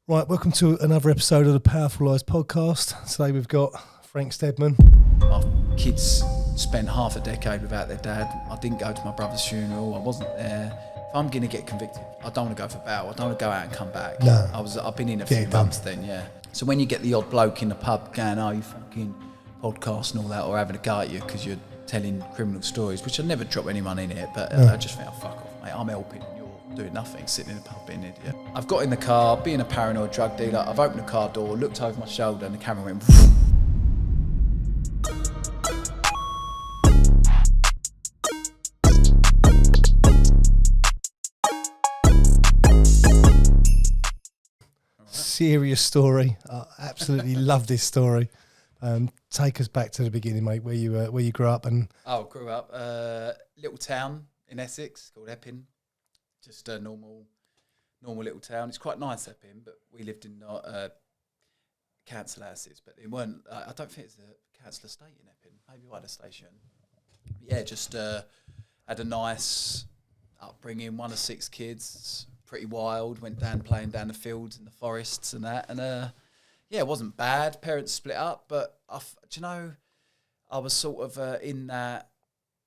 Right, welcome to another episode of the Powerful Lives podcast. Today we've got Frank Stedman. My kids spent half a decade without their dad. I didn't go to my brother's funeral. I wasn't there. If I'm going to get convicted, I don't want to go for bail. I don't want to go out and come back. No. I've been in a few months then, yeah. So when you get the odd bloke in the pub going, oh, you fucking podcast and all that, or having a go at you because you're telling criminal stories, which I'd never drop anyone in it, but I just think, oh, fuck off, mate. I'm helping and you're doing nothing, sitting in the pub being an idiot. I've got in the car, being a paranoid drug dealer. I've opened the car door, looked over my shoulder, and the camera went. Serious story. I absolutely love this story. Take us back to the beginning, mate, where you grew up. And Grew up little town in Essex called Epping. Just a normal little town. It's quite nice, Epping, but we lived in council houses, but it weren't. I don't think it's a council estate in Epping. Maybe we had a station. But yeah, just had a nice upbringing. 1 of 6 kids. Pretty wild. Went down playing down the fields in the forests and that. And yeah, it wasn't bad. Parents split up, but do you know, I was sort of in that.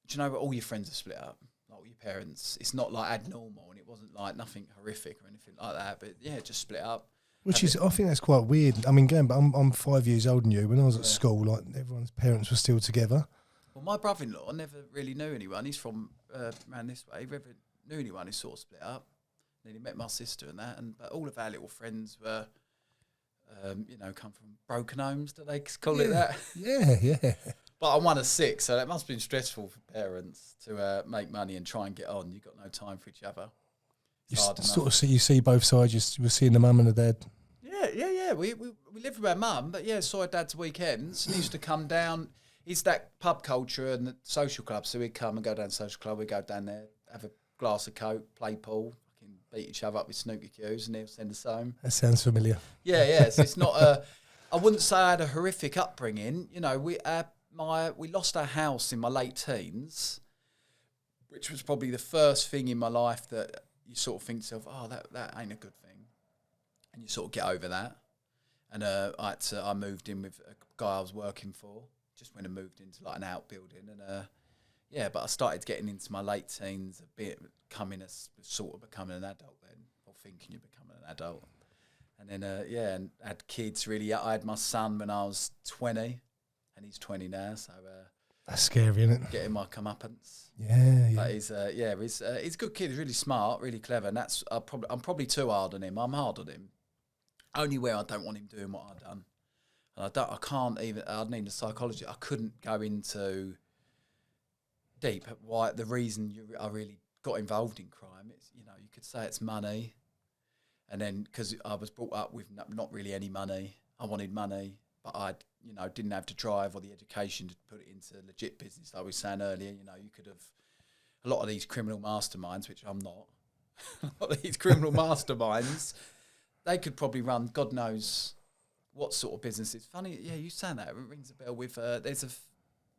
Do you know, all your friends are split up. Like your parents, it's not like abnormal, and it wasn't like nothing horrific or anything like that. But yeah, just split up. Which is, I think that's quite weird. I mean, going, but I'm 5 years older than you. When I was at school, like everyone's parents were still together. Well, my brother-in-law never really knew anyone. He's from around this way. He never knew anyone who sort of split up. Then he met my sister and that, but all of our little friends were, come from broken homes. Do they call it that? Yeah. But I'm 1 of 6, so that must have been stressful for parents to make money and try and get on. You've got no time for each other. You sort of see both sides. You were seeing the mum and the dad. Yeah. We lived with our mum, but yeah, saw our dad's weekends. And he used to come down. It's that pub culture and the social club. So we'd come and go down to the social club. We'd go down there, have a glass of Coke, play pool, beat each other up with snooker cues, and he'll send us home. That sounds familiar. Yeah. So it's not I wouldn't say I had a horrific upbringing. You know, we lost our house in my late teens, which was probably the first thing in my life that you sort of think to yourself, oh, that ain't a good thing. And you sort of get over that. And I moved in with a guy I was working for, just went and moved into like an outbuilding. And but I started getting into my late teens, a bit becoming an adult then, or thinking you're becoming an adult. And then, and had kids really. I had my son when I was 20, and he's 20 now, so... that's scary, isn't it? Getting my comeuppance. Yeah. But he's a good kid. He's really smart, really clever, and that's I'm probably too hard on him. I'm hard on him. Only where I don't want him doing what I've done, and I'd need a psychology. I couldn't go into deep why the reason I really got involved in crime. It's, you could say it's money, and then because I was brought up with not really any money, I wanted money, but I didn't have the drive or the education to put it into legit business. Like we were saying earlier, you could have a lot of these criminal masterminds, which I'm not. A lot of these criminal masterminds, they could probably run God knows what sort of business. It's funny, yeah, you saying that, it rings a bell with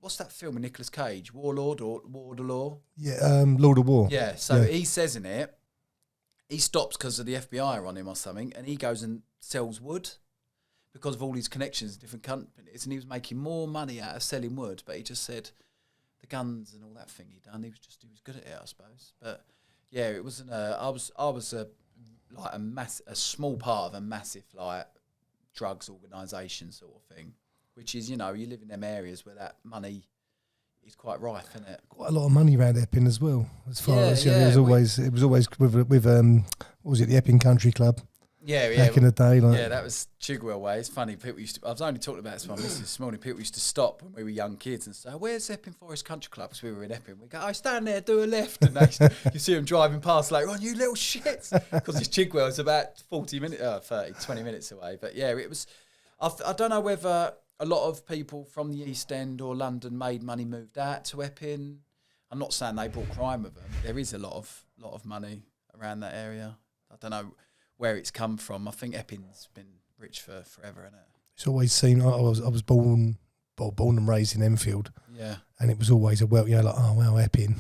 what's that film with Nicolas Cage? Warlord or Ward of Law? Yeah, Lord of War. Yeah, so he says in it, he stops because of the FBI are on him or something, and he goes and sells wood because of all his connections in different companies, and he was making more money out of selling wood, but he just said the guns and all that thing he done, he was good at it, I suppose. But yeah, it wasn't I was a small part of a massive like drugs organisation sort of thing. Which is, you live in them areas where that money is quite rife, isn't it? Quite a lot of money around Epping as well. As far as it was always with what was it, the Epping Country Club? Yeah. Back in the day, that was Chigwell way. It's funny. People used to. I was only talking about this to my missus this morning. People used to stop when we were young kids and say, "Where's Epping Forest Country Club?" Because we were in Epping. We go, "Oh, stand there, do a left," and you see them driving past like, "Oh, you little shits," because this Chigwell is about 20 minutes away. But yeah, it was. I don't know whether a lot of people from the East End or London made money, moved out to Epping. I'm not saying they brought crime with them. There is a lot of money around that area. I don't know where it's come from. I think Epping's been rich for forever, isn't it? It's always seemed. I was born and raised in Enfield. Yeah, and it was always Epping.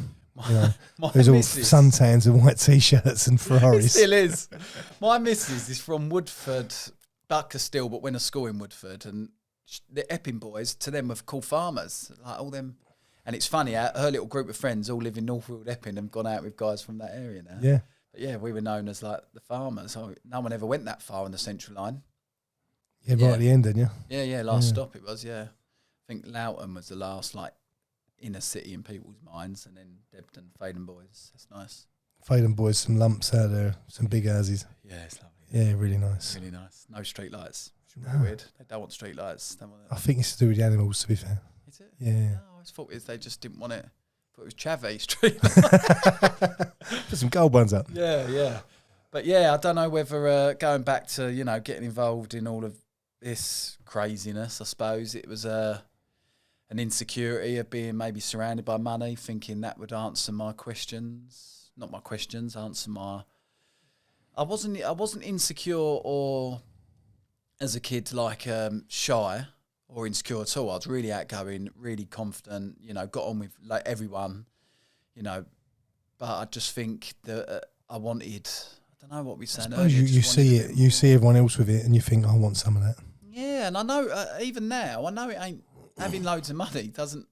You know, My who's all missus- suntans and white t-shirts and It Ferraris. still is. My missus is from Woodford, Bucker still, but went to school in Woodford, and the Epping boys to them were called farmers, like all them. And it's funny, her little group of friends all live in Northfield Epping and have gone out with guys from that area now. Yeah. But yeah, we were known as like the farmers. So no one ever went that far on the Central Line. Yeah, right at the end, didn't you? Yeah, last stop it was, yeah. I think Loughton was the last like inner city in people's minds, and then Debden, Faden boys. That's nice. Faden boys, some lumps out there, some big houses. Yeah, it's lovely. Yeah, really nice. Really nice. No street lights. It's No. really weird. They don't want street lights. They want I think it's to do with the animals, to be fair. Is it? Yeah. No, I always thought they just didn't want it. Thought it was Chavy Street. Put some gold ones up. Yeah. But yeah, I don't know whether going back to, getting involved in all of this craziness, I suppose it was an insecurity of being maybe surrounded by money, thinking that would answer my questions. Not my questions, answer my... I wasn't insecure or as a kid like shy or insecure at all. I was really outgoing, really confident, got on with like everyone, but I just think that I wanted... I don't know what we saying. I suppose you see it. You see everyone else with it, and you think, I want some of that. Yeah, and I know even now, I know it ain't having loads of money doesn't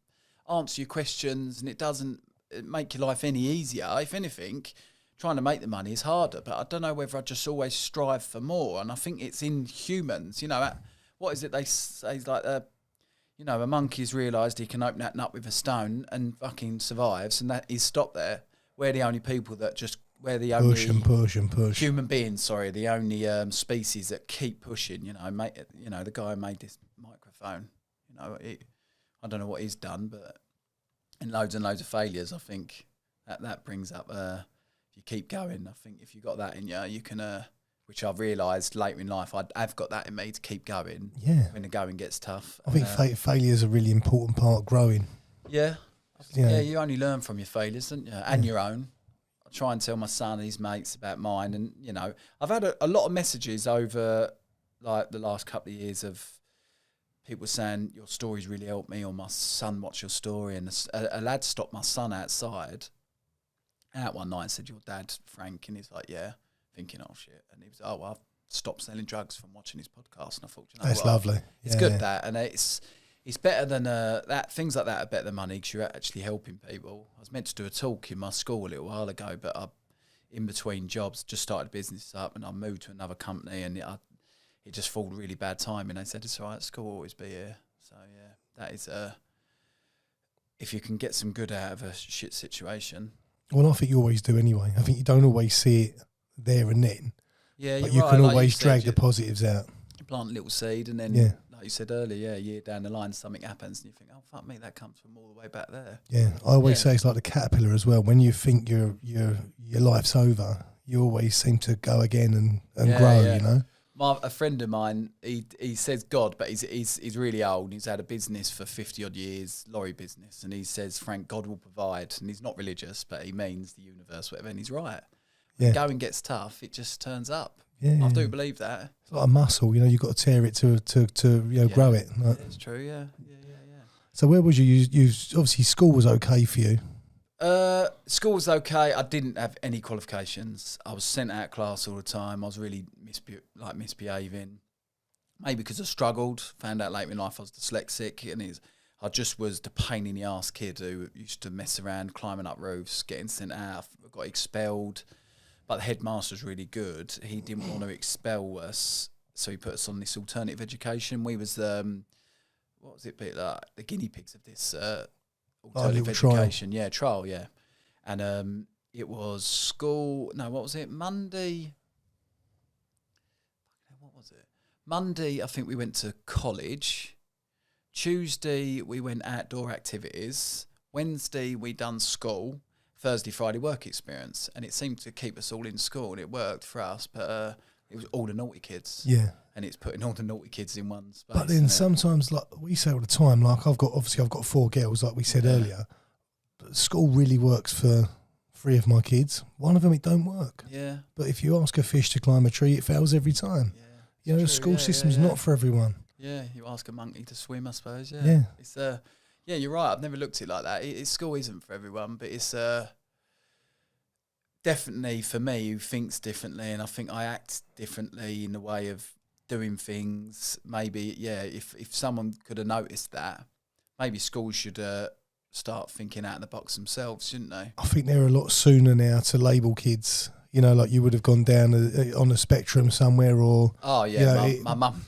answer your questions, and it doesn't make your life any easier. If anything, trying to make the money is harder. But I don't know whether I just always strive for more, and I think it's in humans. What is it they say? Like, a monkey's realised he can open that nut with a stone and fucking survives, and that is stopped there. We're the only people that just. We're the only push. human beings. Sorry, the only species that keep pushing. The guy who made this microphone. I don't know what he's done, but in loads and loads of failures, I think that brings up. If you keep going, I think if you got that in you can. Which I've realised later in life, I've got that in me to keep going. Yeah. When the going gets tough. I think failure is a really important part of growing. Yeah. Yeah. Yeah, you only learn from your failures, don't you? And your own. I try and tell my son and his mates about mine, and I've had a lot of messages over like the last couple of years of people saying your stories really helped me, or my son watched your story, and a lad stopped my son outside out one night and said, "Your dad, Frank," and he's like, "Yeah," thinking, "Oh shit," and he was, "Oh, well, I've stopped selling drugs from watching his podcast," and I thought, That's lovely. It's good that, and it's better than that. Things like that are better than money because you're actually helping people. I was meant to do a talk in my school a little while ago, but I, in between jobs, just started a business up, and I moved to another company, and it just fell really bad timing. They said it's all right, school will always be here. So yeah, that is if you can get some good out of a shit situation. Well, I think you always do anyway. I think you don't always see it there and then. Yeah, but you're you right. can Like always you said, drag the positives out. You plant a little seed, and then. Yeah. Like you said earlier, a year down the line, something happens, and you think, "Oh fuck me, that comes from all the way back there." Yeah, I always say it's like the caterpillar as well. When you think your life's over, you always seem to go again and grow. Yeah. A friend of mine, he says God, but he's really old. He's had a business for 50 odd years, lorry business, and he says, "Frank, God will provide." And he's not religious, but he means the universe, whatever. And he's right. When going gets tough, it just turns up. Yeah, I do believe that. It's like a muscle, you've got to tear it to grow it. Like. It's true, yeah. So where was you? You obviously school was okay for you. School was okay. I didn't have any qualifications. I was sent out of class all the time. I was really misbehaving. Maybe because I struggled. Found out later in life I was dyslexic, and I just was the pain in the ass kid who used to mess around, climbing up roofs, getting sent out. I got expelled. But the headmaster was really good. He didn't want to expel us, so he put us on this alternative education. We was what was it? Like the guinea pigs of this alternative education. Trial. Yeah, trial. Yeah, and it was school. No, what was it? Monday. What was it? Monday, I think we went to college. Tuesday, we went outdoor activities. Wednesday, we done school. Thursday, Friday work experience, and it seemed to keep us all in school, and it worked for us, but it was all the naughty kids. Yeah. And it's putting all the naughty kids in one space. But then sometimes, like we say all the time, like I've got 4 girls, like we said earlier, but school really works for 3 of my kids. One of them, it don't work. Yeah. But if you ask a fish to climb a tree, it fails every time. Yeah. The school system's not for everyone. Yeah, you ask a monkey to swim, I suppose. Yeah. It's yeah, you're right. I've never looked at it like that. School isn't for everyone, but it's definitely for me, who thinks differently, and I think I act differently in the way of doing things. Maybe, if someone could have noticed that, maybe schools should start thinking out of the box themselves, shouldn't they? I think they're a lot sooner now to label kids. You know, like you would have gone down on a spectrum somewhere, or my mum.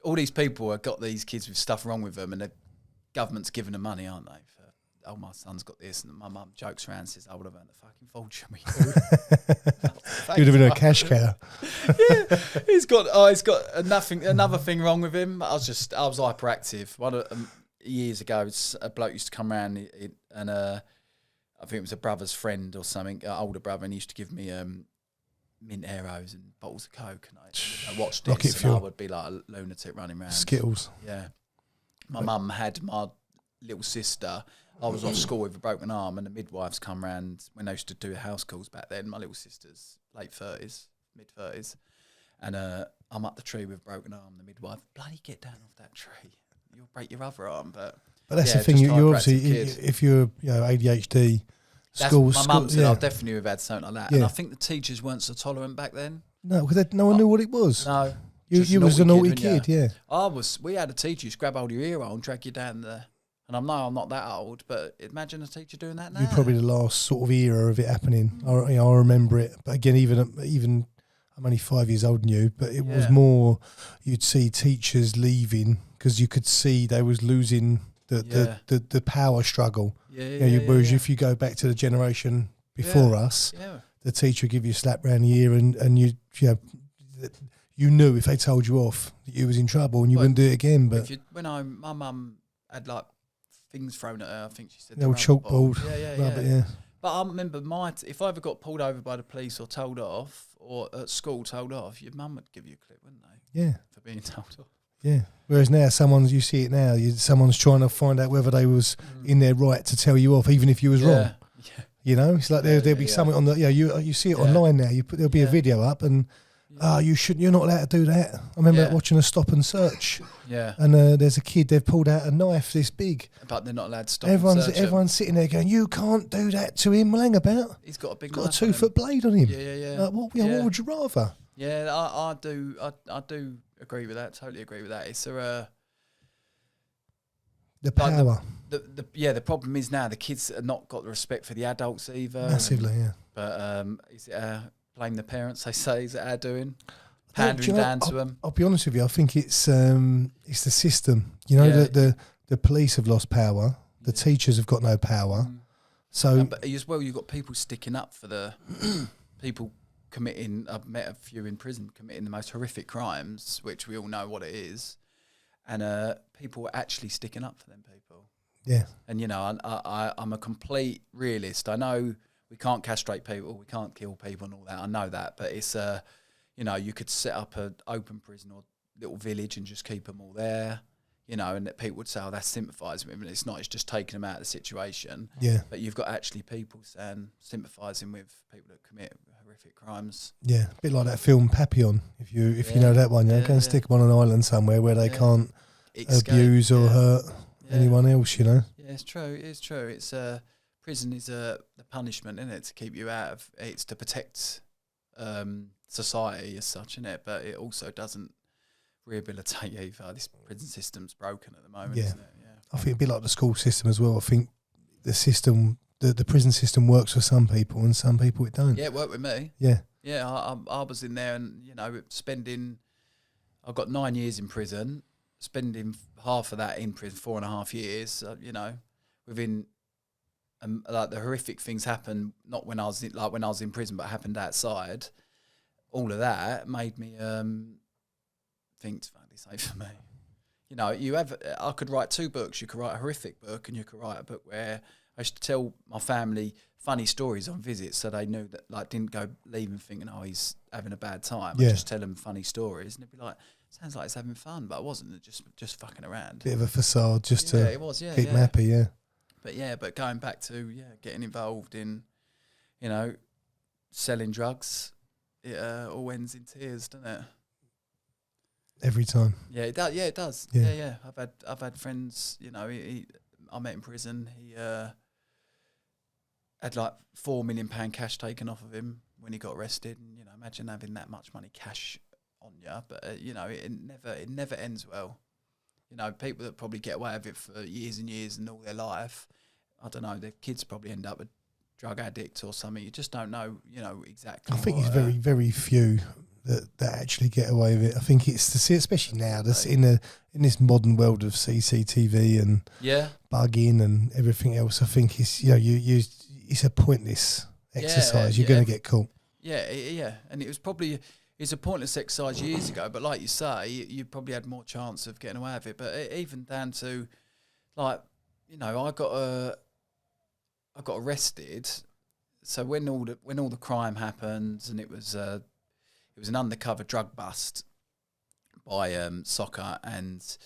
All these people have got these kids with stuff wrong with them, and the government's giving them money, aren't they? Oh, my son's got this, and my mum jokes around and says, I would have earned a fucking fortune. You'd have been a cash cow. Yeah, he's got another thing wrong with him. I was hyperactive. Years ago, a bloke used to come around, and I think it was a brother's friend or something, older brother, and he used to give me mint arrows and bottles of Coke, and I watched this, and I would be like a lunatic running around. Skittles. Yeah. My mum had my little sister. I was off school with a broken arm, and the midwives come round when they used to do house calls back then. My little sister's late 30s, mid-30s, and I'm up the tree with a broken arm. The midwife, bloody get down off that tree. You'll break your other arm. But that's the thing. You obviously, if you're ADHD, my mum said I definitely would have had something like that. Yeah. And I think the teachers weren't so tolerant back then. No, because no one knew what it was. No. You was a naughty kid, yeah. We had a teacher who grab hold of your ear hole and drag you down the... And I'm not that old, but imagine a teacher doing that now. You're probably the last sort of era of it happening. I remember it. But again, even I'm only 5 years older than you, but it was more, you'd see teachers leaving because you could see they was losing the power struggle. Whereas if you go back to the generation before us, the teacher would give you a slap round the ear, and you knew if they told you off that you was in trouble and you wouldn't do it again. But my mum had like things thrown at her, I think she said the old chalkboard. Yeah. But I remember if I ever got pulled over by the police or told off, or at school told off, your mum would give you a clip, wouldn't they? Yeah. For being told off. Yeah. Whereas now, you see it now, someone's trying to find out whether they was in their right to tell you off, even if you was wrong. Yeah. You know, it's like there'll be something on the, you see it online now. There'll be a video up, and you're not allowed to do that. I remember watching a stop and search. Yeah. And there's a kid, they've pulled out a knife this big. But they're not allowed to stop and search everyone's sitting there going, you can't do that to him. Well, hang about. He's got a big got a 2-foot blade on him. Yeah. What would you rather? Yeah, I do agree with that. Totally agree with that. It's the power. The problem is now the kids have not got the respect for the adults either. Massively, yeah. But is it blame the parents? They say is it our doing? Pandering down to them. I'll be honest with you. I think it's the system. You know, the police have lost power. The teachers have got no power. So, but as well, you've got people sticking up for the people committing. I've met a few in prison committing the most horrific crimes, which we all know what it is, and people are actually sticking up for them people. Yeah. And I'm a complete realist. I know we can't castrate people, we can't kill people, and all that. I know that, but it's you could set up an open prison or little village and just keep them all there. And that people would say, oh, that's sympathising with them. And it's not, it's just taking them out of the situation. Yeah. But you've got actually people saying, sympathising with people that commit horrific crimes. Yeah, a bit like that film Papillon, if you know that one. Go and stick them on an island somewhere where they can't abuse or hurt anyone else, Yeah, it's true. It's true. It's prison is the punishment, isn't it, to keep you out of, it's to protect society as such, isn't it? But it also doesn't rehabilitate either. This prison system's broken at the moment, isn't it? Yeah. I think it'd be like the school system as well. I think the system, the prison system works for some people and some people it don't. Yeah, it worked with me. Yeah. Yeah, I was in there and, I got 9 years in prison, spending half of that in prison, 4.5 years, within, like the horrific things happened, not when I was in prison, but happened outside. All of that made me, think it's fairly safe for me. I could write 2 books. You could write a horrific book, and you could write a book where I used to tell my family funny stories on visits, so they knew that, didn't go leaving thinking, oh, he's having a bad time. I just tell them funny stories, and they'd be like, sounds like he's having fun, but I wasn't. Just fucking around. Bit of a facade, just to keep them happy. Yeah. But going back to getting involved in, selling drugs, it all ends in tears, doesn't it? Every time. Yeah, it does. Yeah, it does. Yeah. I've had friends. I met in prison. He had like £4 million cash taken off of him when he got arrested. And, you know, imagine having that much money cash on you. But, you know, it never ends well. You know, people that probably get away with it for years and years and all their life, I don't know, their kids probably end up a drug addict or something. You just don't know, you know, exactly. I think it's very, very few that actually get away with it. I think it's to see, especially now, that's in this modern world of CCTV and bugging and everything else. I think it's, you know, it's a pointless exercise. You're going to get caught. Yeah. And it's a pointless exercise years ago, but like you say, you probably had more chance of getting away with it. But even down to, like, you know, I got arrested. So when all the crime happened, and it was an undercover drug bust by Soccer, and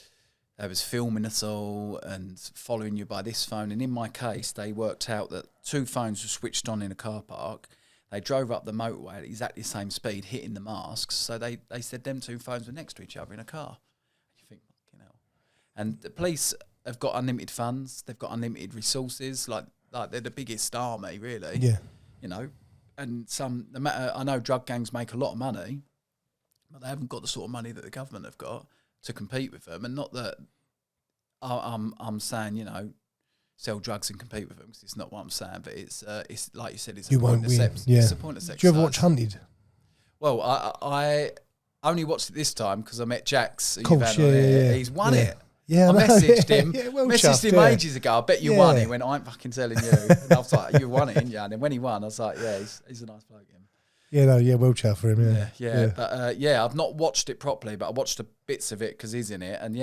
they was filming us all and following you by this phone. And in my case, they worked out that 2 phones were switched on in a car park. They drove up the motorway at exactly the same speed, hitting the masks. So they said them 2 phones were next to each other in a car. You think, fucking hell. And the police have got unlimited funds. They've got unlimited resources. Like they're the biggest army, really. Yeah. You know, and no matter, I know drug gangs make a lot of money, but they haven't got the sort of money that the government have got to compete with them. And not that I'm saying, you know, sell drugs and compete with them, because it's not what I'm saying. But it's like you said, it's a pointless exercise. Do you ever watch Hunted? Well, I only watched it this time because I met Jax. He's won it. Yeah, I messaged him. Messaged him ages ago. I bet you won. He went, I ain't fucking telling you. And I was like, you won it, didn't you? And then when he won, I was like, yeah, he's a nice bloke. Well chuffed for him. But I've not watched it properly, but I watched the bits of it because he's in it. And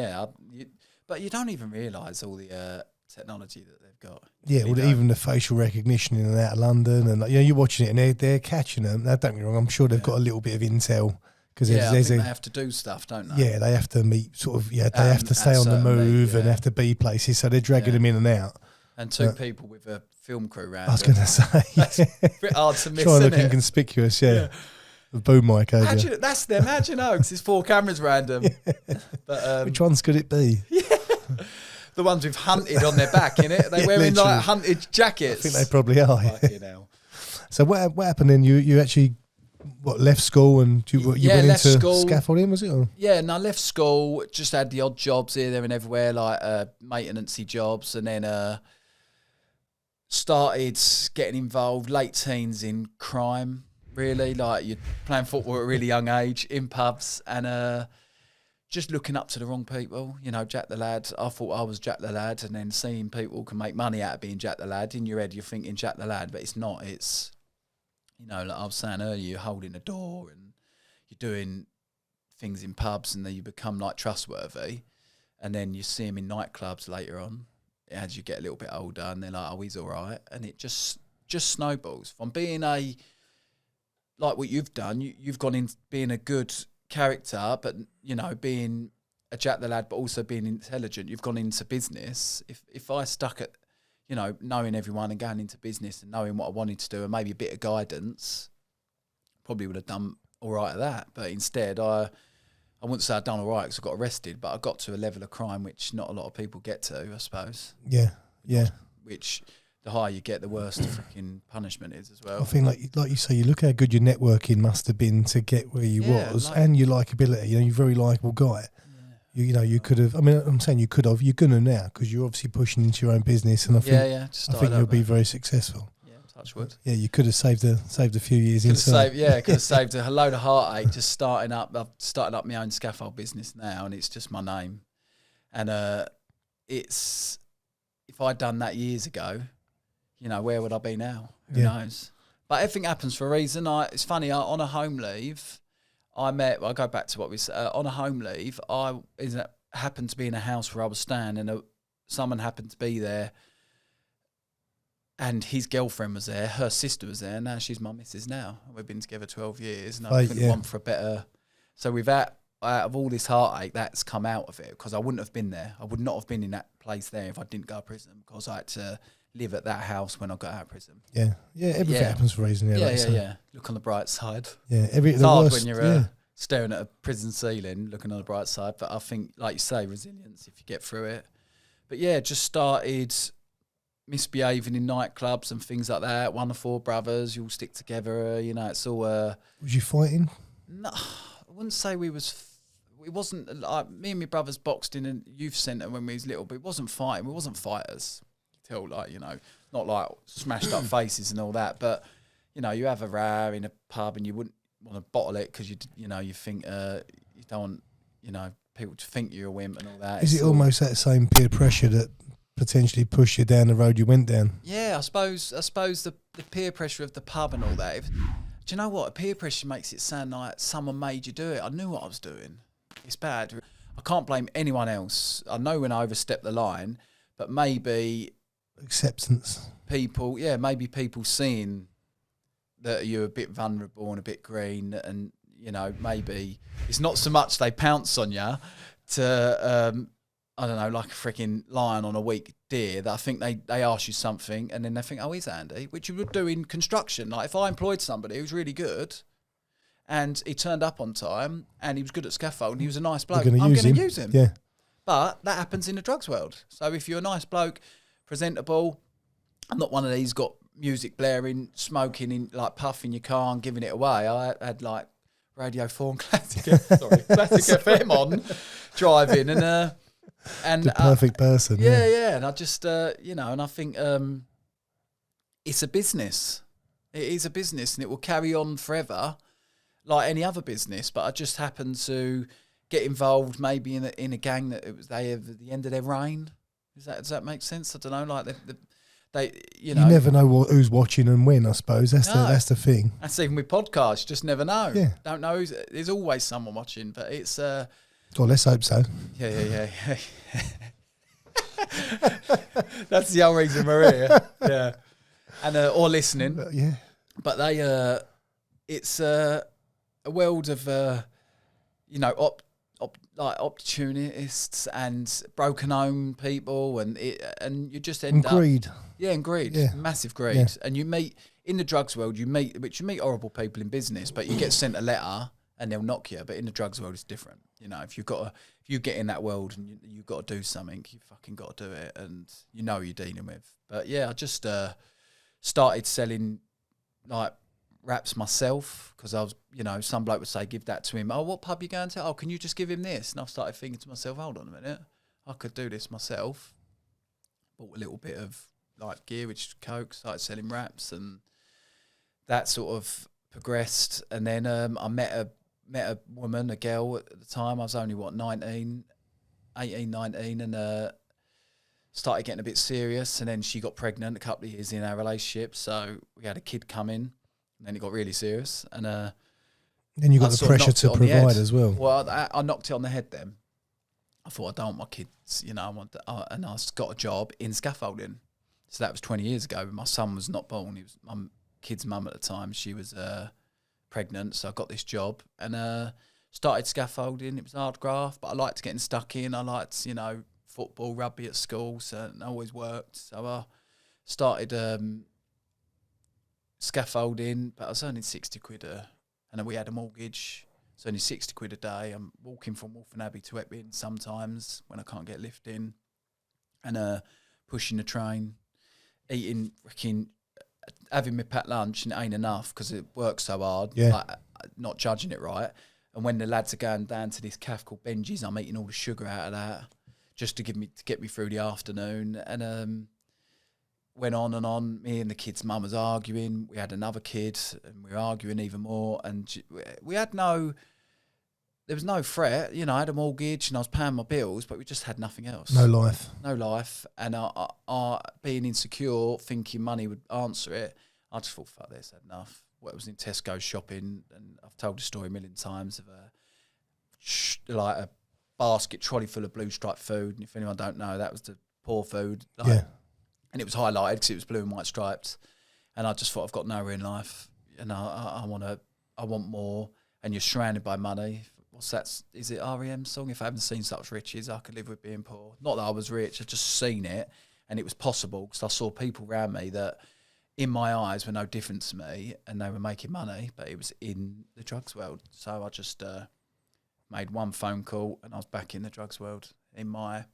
but you don't even realise all the technology that they've got. Yeah, well, even the facial recognition in and out of London, and you know, you're watching it and they're catching them. Now, don't get me wrong, I'm sure they've got a little bit of intel. Because I think they have to do stuff, don't they? Yeah, they have to meet they have to stay on the move and have to be places, so they're dragging them in and out. And 2 people with a film crew around. I was going to say, that's a bit hard to miss. Trying to look inconspicuous, The boom mic over. That's them. How'd you know? Because there's 4 cameras around them. But, which ones could it be? The ones with Hunted on their back, innit? They wearing like Hunted jackets. I think they probably are. Fucking hell. So what happened then? You actually left school and you went into scaffolding, was it? Or? Yeah, and I left school, just had the odd jobs here, there and everywhere, like maintenance-y jobs, and then started getting involved, late teens, in crime, really. Like, you're playing football at a really young age, in pubs, and just looking up to the wrong people. You know, Jack the Lad. I thought I was Jack the Lad, and then seeing people can make money out of being Jack the Lad. In your head, you're thinking Jack the Lad, but it's not. It's, you know, like I was saying earlier, you're holding a door and you're doing things in pubs, and then you become like trustworthy, and then you see them in nightclubs later on as you get a little bit older, and they're like, oh, he's all right, and it just snowballs from being like what you've done. You've gone in being a good character, but, you know, being a Jack the Lad, but also being intelligent. You've gone into business. If I stuck at, you know, knowing everyone and going into business and knowing what I wanted to do and maybe a bit of guidance, probably would have done all right at that. But instead, I wouldn't say I'd done all right because I got arrested, but I got to a level of crime which not a lot of people get to, I suppose. Yeah. Which, the higher you get, the worse the freaking punishment is as well. I think, like you say, you look how good your networking must have been to get where you was, and your likability. You know, you're a very likeable guy. You know, you could have. I mean, I'm saying you could have. You're gonna now because you're obviously pushing into your own business, and I think you'll be very successful. Yeah, touch wood. Yeah, you could have saved a few years inside. Could have saved a load of heartache just starting up. I've started up my own scaffold business now, and it's just my name. And it's, if I'd done that years ago, you know, where would I be now? Who knows? But everything happens for a reason. It's funny. On a home leave, I go back to what we said. On a home leave, happened to be in a house where I was staying, and someone happened to be there, and his girlfriend was there, her sister was there, and now she's my missus now. We've been together 12 years, and I couldn't want for a better. So with that, out of all this heartache, that's come out of it, because I wouldn't have been there. I would not have been in that place there if I didn't go to prison, because I had to live at that house when I got out of prison. Yeah, everything happens for a reason. Yeah. Look on the bright side. Yeah, it's hard when you're staring at a prison ceiling, looking on the bright side. But I think, like you say, resilience if you get through it. But yeah, just started misbehaving in nightclubs and things like that. One of four brothers, you all stick together. You know, it's all. Was you fighting? No, I wouldn't say we was. It wasn't like me and my brothers boxed in a youth centre when we was little, but it wasn't fighting. We wasn't fighters. Till like, you know, not like smashed up faces and all that, but you know, you have a row in a pub and you wouldn't want to bottle it because you think you don't want, you know, people to think you're a wimp and all that. Is it almost that same peer pressure that potentially pushed you down the road you went down? Yeah, I suppose the peer pressure of the pub and all that. Do you know what? Peer pressure makes it sound like someone made you do it. I knew what I was doing. It's bad. I can't blame anyone else. I know when I overstepped the line, but maybe acceptance. Maybe people seeing that you're a bit vulnerable and a bit green, and you know, maybe it's not so much they pounce on you to I don't know, like a freaking lion on a weak deer, that I think they ask you something and then they think, oh, he's Andy, which you would do in construction. Like if I employed somebody who was really good and he turned up on time and he was good at scaffolding, he was a nice bloke, I'm going to use him. Yeah. But that happens in the drugs world. So if you're a nice bloke, presentable, I'm not one of these got music blaring, smoking, in like puffing your car and giving it away. I had like Radio 4 and Classic FM on, driving and the perfect person. Yeah. And I just, you know, and I think it's a business. It is a business and it will carry on forever like any other business. But I just happened to get involved maybe in a gang that it was they at the end of their reign. Does that make sense? I don't know. Like they you know. You never know who's watching and when. I suppose that's the thing. That's even with podcasts. You just never know. Yeah. Don't know. There's always someone watching, but it's. Well, let's hope so. Yeah. That's the whole reason we're here. Yeah, and or listening. Yeah. But they, it's a world of you know, like opportunists and broken home people, and you just end up greed. Yeah, and greed, massive greed. Yeah. And you meet in the drugs world, you meet horrible people in business, but you get sent a letter and they'll knock you. But in the drugs world, it's different. You know, if you get in that world and you've got to do something, you fucking got to do it, and you know you're dealing with. But yeah, I just started selling like raps myself because I was, you know, some bloke would say, give that to him. Oh, what pub you going to? Oh, can you just give him this? And I started thinking to myself, hold on a minute, I could do this myself. Bought a little bit of like gear, which is coke, started selling raps, and that sort of progressed. And then I met a woman, a girl at the time. I was only 18, 19, and started getting a bit serious. And then she got pregnant a couple of years in our relationship, so we had a kid come in. And then it got really serious, and then you got the pressure to provide as well. Well, I knocked it on the head. Then I thought, I don't want my kids, you know. And I got a job in scaffolding. So that was 20 years ago. My son was not born. He was my kid's mum at the time. She was pregnant, so I got this job and started scaffolding. It was hard graft, but I liked getting stuck in. I liked, you know, football, rugby at school, so it always worked. So I started scaffolding, but I was earning 60 quid and then we had a mortgage. It's only 60 quid a day. I'm walking from Wolfen Abbey to Epping sometimes when I can't get a lift in, and pushing the train, eating, having my packed lunch, and it ain't enough because it works so hard, like, not judging it right. And when the lads are going down to this cafe called Benji's, I'm eating all the sugar out of that just to get me through the afternoon. And went on and on. Me and the kid's mum was arguing. We had another kid, and we were arguing even more. And we had there was no threat. You know, I had a mortgage and I was paying my bills, but we just had nothing else. No life. And I being insecure, thinking money would answer it, I just thought, fuck this, I had enough. Well, it was in Tesco shopping, and I've told the story a million times of a basket trolley full of blue stripe food. And if anyone don't know, that was the poor food. And it was highlighted because it was blue and white striped. And I just thought, I've got nowhere in life. And I want more. And you're surrounded by money. What's that? Is it R.E.M. song? If I haven't seen such riches, I could live with being poor. Not that I was rich, I've just seen it. And it was possible because I saw people around me that in my eyes were no different to me, and they were making money, but it was in the drugs world. So I just made one phone call and I was back in the drugs world in my,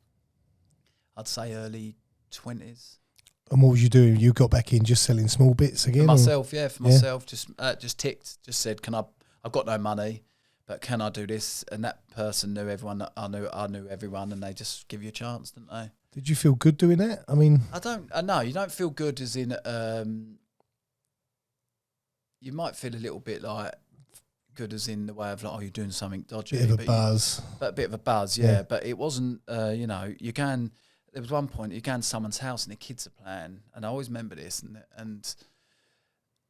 I'd say, early 20s. And what was you doing? You got back in just selling small bits again? For myself, just ticked, just said, I've got no money, but can I do this? And that person knew everyone. I knew everyone, and they just give you a chance, didn't they? Did you feel good doing that? I mean, I know you don't feel good as in, you might feel a little bit like good as in the way of like, oh, you're doing something dodgy. Bit of a buzz. A bit of a buzz, yeah. But it wasn't, you can, there was one point you go in someone's house and the kids are playing, and I always remember this, and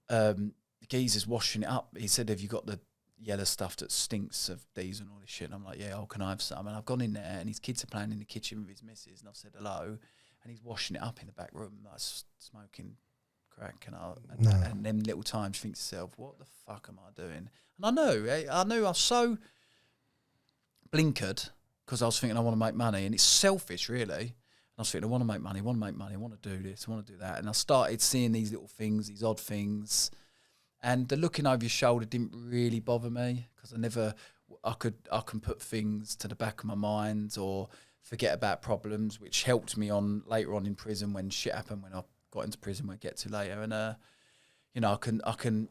the geezer's washing it up. He said, have you got the yellow stuff that stinks of diesel and all this shit? And I'm like, yeah, can I have some? And I've gone in there and his kids are playing in the kitchen with his missus, and I've said hello, and he's washing it up in the back room, like smoking crack, and them little times you think to yourself, what the fuck am I doing? And I knew I was so blinkered because I was thinking I want to make money, and it's selfish really. And I was thinking I want to make money, I want to do this, I want to do that, and I started seeing these little things, these odd things, and the looking over your shoulder didn't really bother me because I can put things to the back of my mind or forget about problems, which helped me on later on in prison when shit happened, when I got into prison, we'll get to later. And, I can,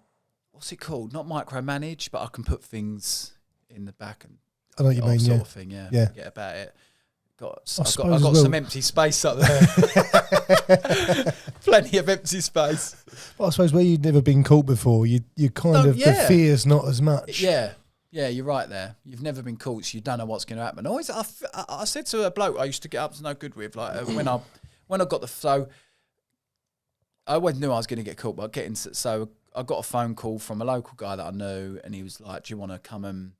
what's it called? Not micromanage, but I can put things in the back and I know what you mean, sort of thing, yeah. Forget about it. I've got some empty space up there. Plenty of empty space. But I suppose where you'd never been caught before, the fear's not as much. Yeah, you're right there. You've never been caught, so you don't know what's going to happen. I said to a bloke I used to get up to no good with, like when I got I always knew I was going to get caught, but so I got a phone call from a local guy that I knew, and he was like, do you want to come and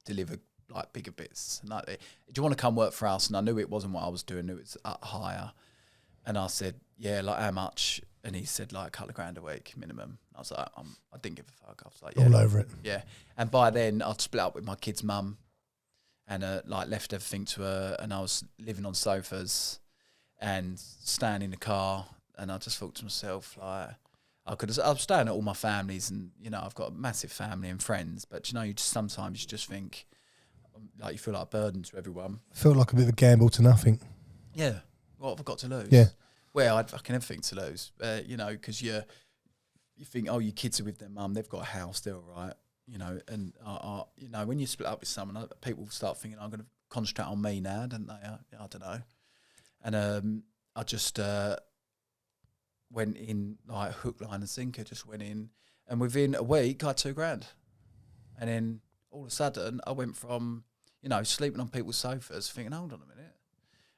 deliver like bigger bits? And like, do you want to come work for us? And I knew it wasn't what I was doing, it was higher. And I said, yeah, like how much? And he said like a couple of grand a week minimum. I was like, I didn't give a fuck. I was like, yeah. All over it. Yeah. And by then I'd split up with my kid's mum and like left everything to her, and I was living on sofas and staying in the car, and I just thought to myself, like, I was staying at all my families, and I've got a massive family and friends, but sometimes you just think like you feel like a burden to everyone. Felt like a bit of a gamble to nothing. Yeah. What have I got to lose? Yeah. Well, I'd fucking everything to lose, because you think, oh, your kids are with their mum, they've got a house, they're all right, and when you split up with someone, people start thinking, I'm going to concentrate on me now, don't they? I don't know. And I just went in like hook, line and sinker, just went in, and within a week I had $2,000, and then all of a sudden I went from sleeping on people's sofas thinking, hold on a minute,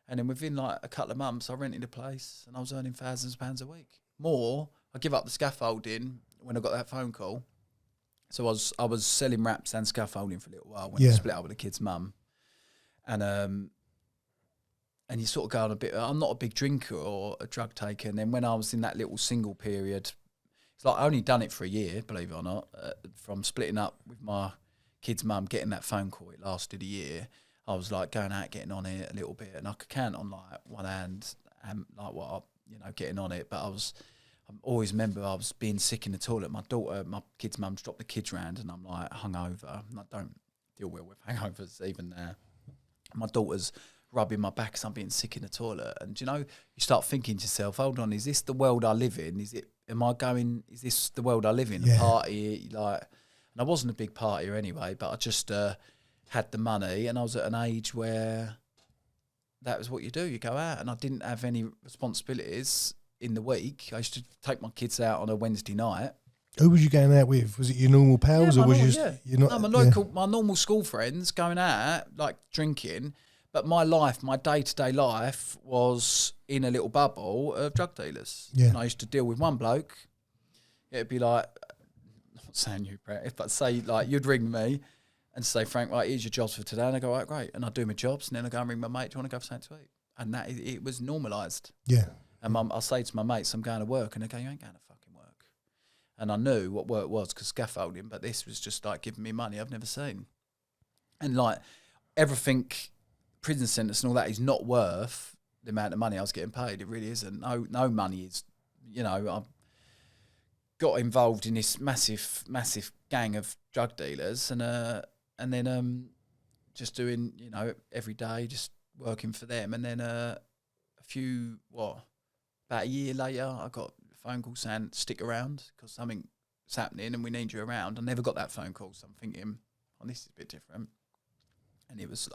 and then within like a couple of months I rented a place and I was earning thousands of pounds a week. More, I give up the scaffolding when I got that phone call. So I was selling wraps and scaffolding for a little while when I split up with the kid's mum, and you sort of go on a bit. I'm not a big drinker or a drug taker, and then when I was in that little single period, it's like I only done it for a year, believe it or not. From splitting up with my kid's mum, getting that phone call, it lasted a year. I was like going out, getting on it a little bit, and I could count on like one hand, and like getting on it. But I always remember I was being sick in the toilet. My kid's mum's dropped the kids round, and I'm like hungover. And I don't deal well with hangovers even now. My daughter's rubbing my back as I'm being sick in the toilet, and you start thinking to yourself, hold on, is this the world I live in? Is this the world I live in? A party, like, and I wasn't a big partier anyway, but I just had the money, and I was at an age where that was what you do. You go out, and I didn't have any responsibilities in the week. I used to take my kids out on a Wednesday night. Who was you going out with? Was it your normal pals, or was you not? No, my normal school friends going out, like drinking. But my life, my day-to-day life, was in a little bubble of drug dealers. Yeah. And I used to deal with one bloke. It'd be like, I'm not saying you, Brett, but say like you'd ring me and say, Frank, right, here's your jobs for today. And I go, right, great. And I do my jobs, and then I go and ring my mate, do you want to go for something to eat? And that it was normalised. Yeah. And I'll say to my mates, I'm going to work, and they go, you ain't going to fucking work. And I knew what work was because scaffolding, but this was just like giving me money I've never seen. And like everything, prison sentence and all that is not worth the amount of money I was getting paid. It really isn't. No money is, I got involved in this massive gang of drug dealers, and then just doing, every day, just working for them. And then a few, about a year later, I got a phone call saying, stick around because something's happening and we need you around. I never got that phone call, so I'm thinking, oh, this is a bit different. And it was,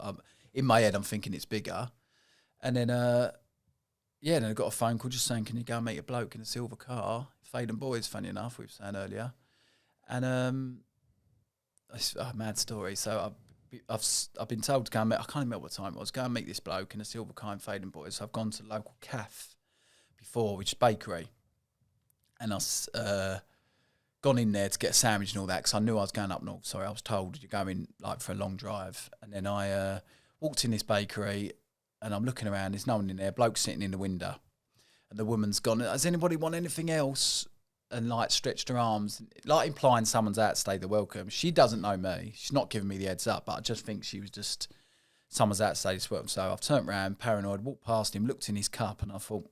in my head, I'm thinking it's bigger. And then, then I got a phone call just saying, can you go and meet a bloke in a silver car? Faden Boys, funny enough, we were saying earlier. And it's a mad story. So I've been told to go and meet, I can't remember what time it was, go and meet this bloke in a silver car in Faden Boys. So I've gone to the local cafe before, which is bakery. And I've gone in there to get a sandwich and all that because I knew I was going up north. Sorry, I was told you're going like for a long drive. And then I walked in this bakery and I'm looking around. There's no one in there. Bloke sitting in the window. And the woman's gone, does anybody want anything else? And like stretched her arms, like implying someone's out to stay the welcome. She doesn't know me. She's not giving me the heads up, but I just think she was just, someone's out to stay this welcome. So I've turned around, paranoid, walked past him, looked in his cup and I thought,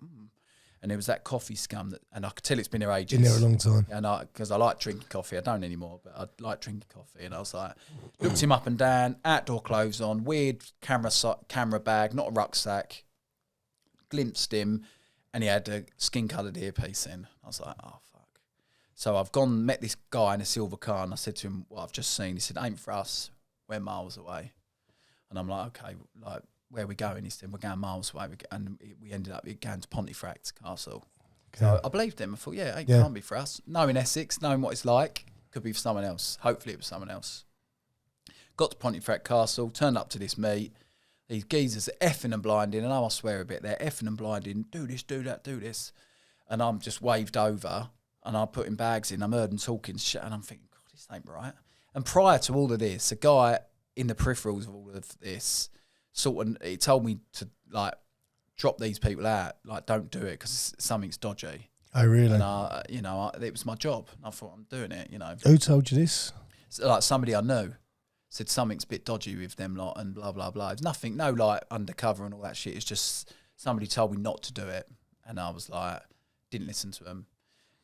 And there was that coffee scum and I could tell it's been there ages. Been there a long time. And because I like drinking coffee, I don't anymore, but I like drinking coffee. And I was like, looked him up and down, outdoor clothes on, weird camera bag, not a rucksack. Glimpsed him, and he had a skin-coloured earpiece in. I was like, oh fuck. So I've gone met this guy in a silver car, and I said to him, "What I've just seen." He said, "Ain't for us. We're miles away." And I'm like, "Okay, like." Where are we going? He said, we're going miles away. And we ended up going to Pontefract Castle. Okay. So I believed him. I thought, it can't be for us. Knowing Essex, knowing what it's like, could be for someone else. Hopefully it was someone else. Got to Pontefract Castle, turned up to this meet. These geezers are effing and blinding, and I swear a bit, they're effing and blinding. Do this, do that, do this. And I'm just waved over, and I'm putting bags in. I'm heard them talking shit, and I'm thinking, God, this ain't right. And prior to all of this, a guy in the peripherals of all of this, sort of, he told me to like drop these people out, like don't do it because something's dodgy. Oh really? And it was my job. And I thought I'm doing it. Who told you this? So, like somebody I knew said something's a bit dodgy with them lot and blah blah blah. It's nothing, no like undercover and all that shit. It's just somebody told me not to do it, and I was like, didn't listen to them,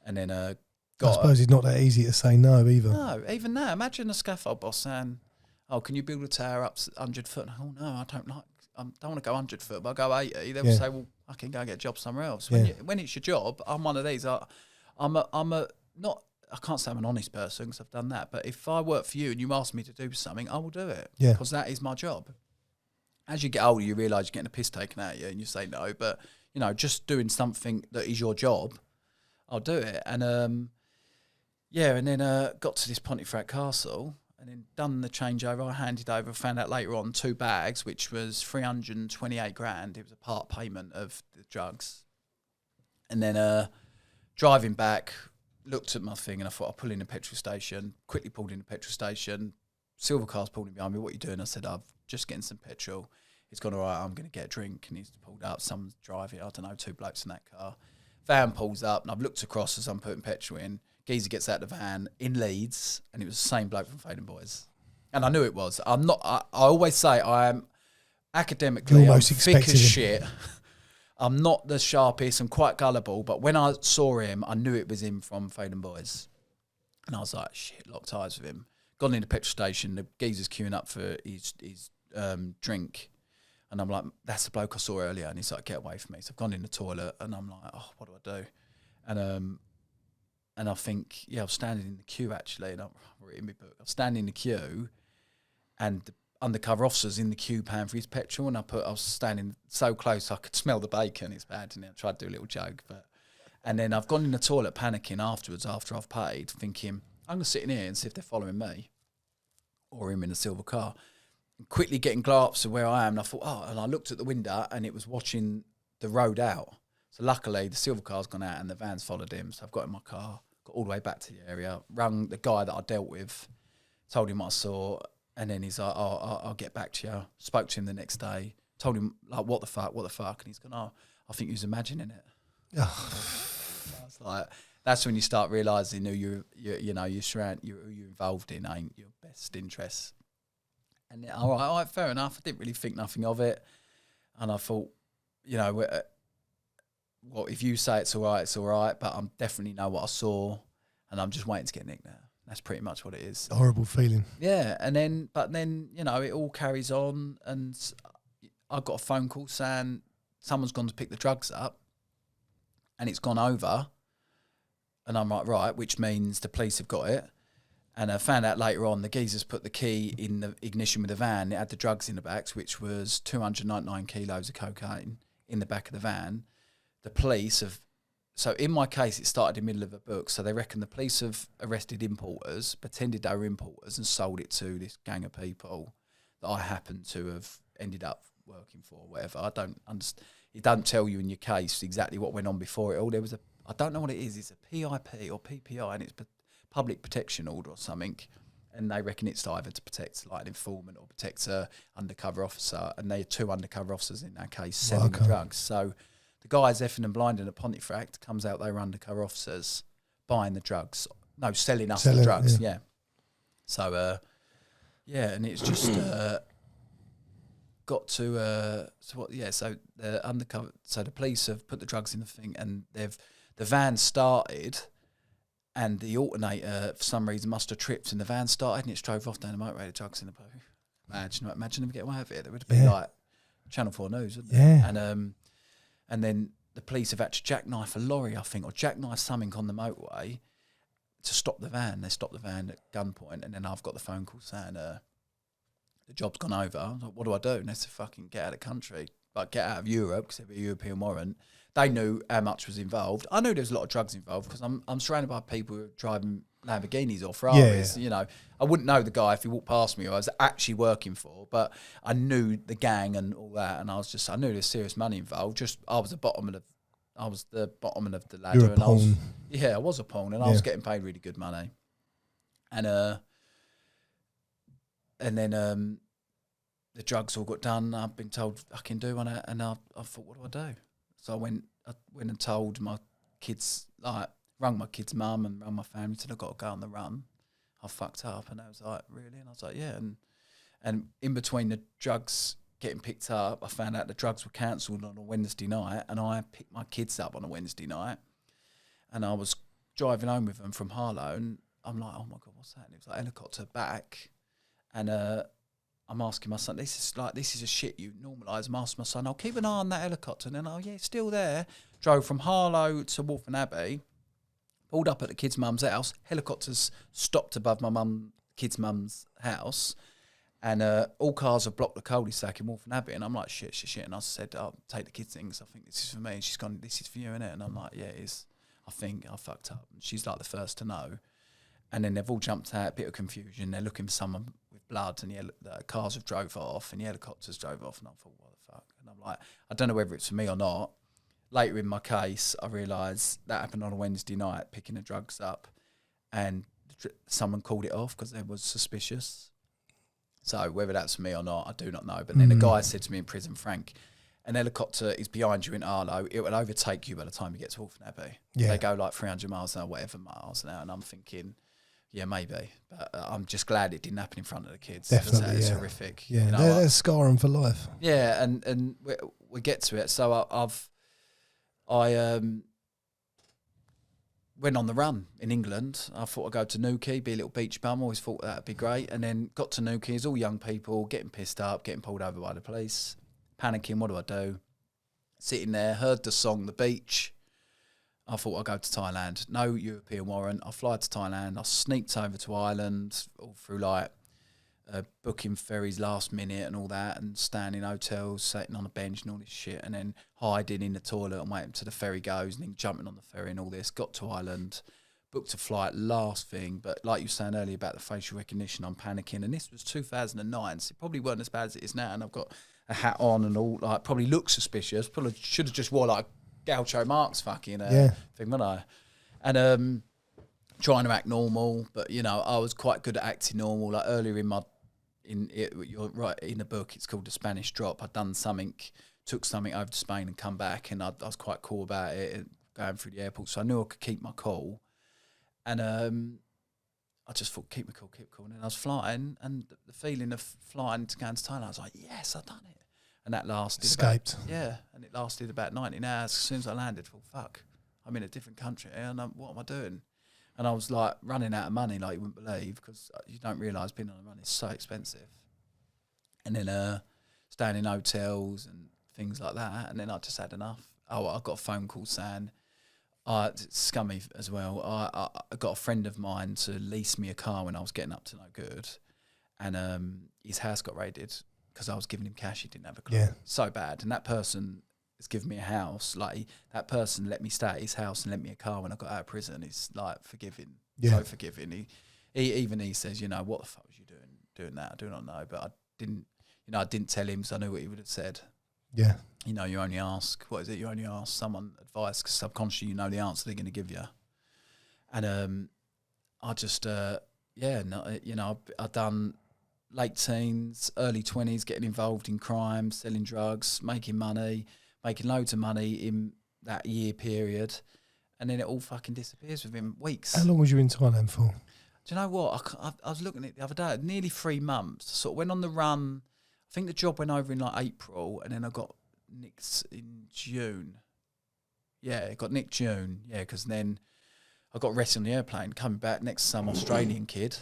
and then I suppose it's not that easy to say no either. No, even now, imagine a scaffold boss saying, "Oh, can you build a tower up 100 foot?" Oh no, I don't want to go 100 foot, but I'll go 80. They will say, "Well, I can go get a job somewhere else." When it's your job, I'm one of these. I can't say I'm an honest person because I've done that. But if I work for you and you ask me to do something, I will do it because that is my job. As you get older, you realise you're getting a piss taken out of you, and you say no. But just doing something that is your job, I'll do it. And and then got to this Pontefract Castle. And then done the changeover. I handed over, found out later on, 2 bags, which was 328 grand. It was a part payment of the drugs. And then driving back, looked at my thing and I thought I'll pull in a petrol station. Quickly pulled in a petrol station. Silver car's pulling behind me. What are you doing? I said, I'm just getting some petrol. He's gone, all right, I'm going to get a drink. And he's pulled up. Someone's driving, I don't know, 2 blokes in that car. Van pulls up and I've looked across as I'm putting petrol in. Geezer gets out of the van in Leeds, and it was the same bloke from Faden Boys. And I knew it was. I'm not. I always say I am academically I'm thick as shit. I'm not the sharpest. I'm quite gullible. But when I saw him, I knew it was him from Faden Boys. And I was like, shit, locked eyes with him. Gone in the petrol station. The geezer's queuing up for his drink. And I'm like, that's the bloke I saw earlier. And he's like, get away from me. So I've gone in the toilet, and I'm like, oh, what do I do? And I think, I was standing in the queue actually, and I'm reading my book. I was standing in the queue, and the undercover officer's in the queue paying for his petrol, and I was standing so close I could smell the bacon. It's bad, and I tried to do a little joke, and then I've gone in the toilet panicking afterwards after I've paid, thinking I'm gonna sit in here and see if they're following me, or him in a silver car. And quickly getting glasses of where I am, and I thought, and I looked at the window, and it was watching the road out. So luckily the silver car's gone out and the van's followed him. So I've got in my car, got all the way back to the area, rang the guy that I dealt with, told him what I saw, and then he's like, I'll get back to you. Spoke to him the next day, told him like, what the fuck? And he's gone, I think you was imagining it. I was like, that's when you start realising who you're involved in ain't your best interests. And then, all right, fair enough. I didn't really think nothing of it. And I thought, well, if you say it's all right, but I definitely know what I saw, and I'm just waiting to get nicked now. That's pretty much what it is. A horrible feeling. Yeah, but then it all carries on, and I got a phone call saying someone's gone to pick the drugs up, and it's gone over. And I'm like, right, which means the police have got it. And I found out later on the geezers put the key in the ignition with the van. It had the drugs in the back, which was 299 kilos of cocaine in the back of the van. The police have... So in my case, it started in the middle of a book. So they reckon the police have arrested importers, pretended they were importers, and sold it to this gang of people that I happen to have ended up working for, or whatever. I don't understand. It doesn't tell you in your case exactly what went on before it all. There was a... I don't know what it is. It's a PIP or PPI, and it's public protection order or something. And they reckon it's either to protect like an informant or protect a undercover officer. And they are 2 undercover officers in that case selling the drugs. So the guys effing and blinding at Pontefract, comes out they were undercover officers buying the drugs. No, selling us the drugs, yeah. So, and it's just got to, so the undercover, so the police have put the drugs in the thing, and the van started, and the alternator, for some reason, must have tripped, and the van started, and it drove off down the motorway, the drugs in the poo. Imagine them get away with it. There would have been like Channel 4 News, wouldn't it? And then the police have had to jackknife a lorry, I think, or jackknife something on the motorway to stop the van. They stopped the van at gunpoint, and then I've got the phone call saying the job's gone over. I was like, what do I do? And they said, fucking get out of the country. Like, get out of Europe, because there'd be a European warrant. They knew how much was involved. I knew there was a lot of drugs involved, because I'm surrounded by people who are driving Lamborghinis or Ferraris. You know, I wouldn't know the guy if he walked past me who I was actually working for, but I knew the gang and all that, and I knew there's serious money involved. Just I was the bottom of the ladder. You're a pawn. I was a pawn, and I was getting paid really good money. And then the drugs all got done. I've been told I can do one, and I thought, what do I do? So I went and told my kids, like, rung my kids' mum and rung my family, said I've got to go on the run. I fucked up. And I was like, really? And I was like, yeah. And in between the drugs getting picked up, I found out the drugs were cancelled on a Wednesday night, and I picked my kids up on a Wednesday night, and I was driving home with them from Harlow, and I'm like, oh my God, what's that? And it was like helicopter back, and I'm asking my son, this is a shit you normalise. I'm asking my son, I'll keep an eye on that helicopter. And then, oh yeah, it's still there. Drove from Harlow to Waltham Abbey, pulled up at the kid's mum's house. Helicopters stopped above my kid's mum's house, and all cars have blocked the cul-de-sac in Waltham Abbey. And I'm like, shit. And I said, I'll take the kids' things. I think this is for me. And she's gone, this is for you, innit? And I'm like, yeah, it is. I think I fucked up. And she's like the first to know. And then they've all jumped out, a bit of confusion. They're looking for someone with blood, and the cars have drove off, and the helicopters drove off. And I thought, what the fuck? And I'm like, I don't know whether it's for me or not. Later in my case, I realised that happened on a Wednesday night, picking the drugs up, and someone called it off because they was suspicious. So whether that's for me or not, I do not know. But then the guy said to me in prison, Frank, an helicopter is behind you in Arlo. It will overtake you by the time you get to Waltham Abbey. Yeah. They go like 300 miles an hour, whatever miles an hour. And I'm thinking, yeah, maybe. But I'm just glad it didn't happen in front of the kids. Definitely, it's horrific. Yeah, you know, they're scarring for life. Yeah, and we get to it. So I went on the run in England. I thought I'd go to Newquay, be a little beach bum. Always thought that'd be great. And then got to Newquay. It's all young people getting pissed up, getting pulled over by the police, panicking. What do I do? Sitting there, heard the song "The Beach." I thought I'd go to Thailand. No European warrant. I fly to Thailand. I sneaked over to Ireland all through like booking ferries last minute and all that, and staying in hotels, sitting on a bench and all this shit, and then hiding in the toilet and waiting till the ferry goes, and then jumping on the ferry and all this. Got to Ireland, booked a flight last thing, but like you were saying earlier about the facial recognition, I'm panicking, and this was 2009, so it probably weren't as bad as it is now, and I've got a hat on and all, like, probably look suspicious. Probably should have just wore like Gaucho Marx fucking thing, wouldn't I? And trying to act normal, but you know, I was quite good at acting normal. Like earlier you're right, in the book, it's called The Spanish Drop. I'd done something, took something over to Spain and come back, and I was quite cool about it, going through the airport, so I knew I could keep my cool. And I just thought, keep cool. And then I was flying, and the feeling of flying to go to Thailand, I was like, yes, I've done it. And that lasted and it lasted about 19 hours. As soon as I landed, I thought, fuck, I'm in a different country, and what am I doing? And I was like running out of money like you wouldn't believe, because you don't realise being on the run is so expensive. And then staying in hotels and things like that. And then I just had enough. I got a phone call saying It's scummy as well. I got a friend of mine to lease me a car when I was getting up to no good, and his house got raided because I was giving him cash. He didn't have a clue. Yeah. So bad. And that person has given me a house. Like, that person let me stay at his house and lent me a car when I got out of prison. He's like forgiving, so forgiving. He says, you know, what the fuck was you doing that? I do not know, but I didn't tell him because I knew what he would have said. Yeah. You know, you only ask, you only ask someone advice because subconsciously you know the answer they're going to give you. And I just, I've done late teens, early 20s, getting involved in crime, selling drugs, making loads of money in that year period. And then it all fucking disappears within weeks. How long was you in Thailand for? Do you know what? I was looking at it the other day, nearly 3 months. Sort of went on the run. I think the job went over in like April, and then I got nicked in June. Yeah, got nicked June. Yeah, because then I got arrested on the airplane, coming back next to some Australian kid,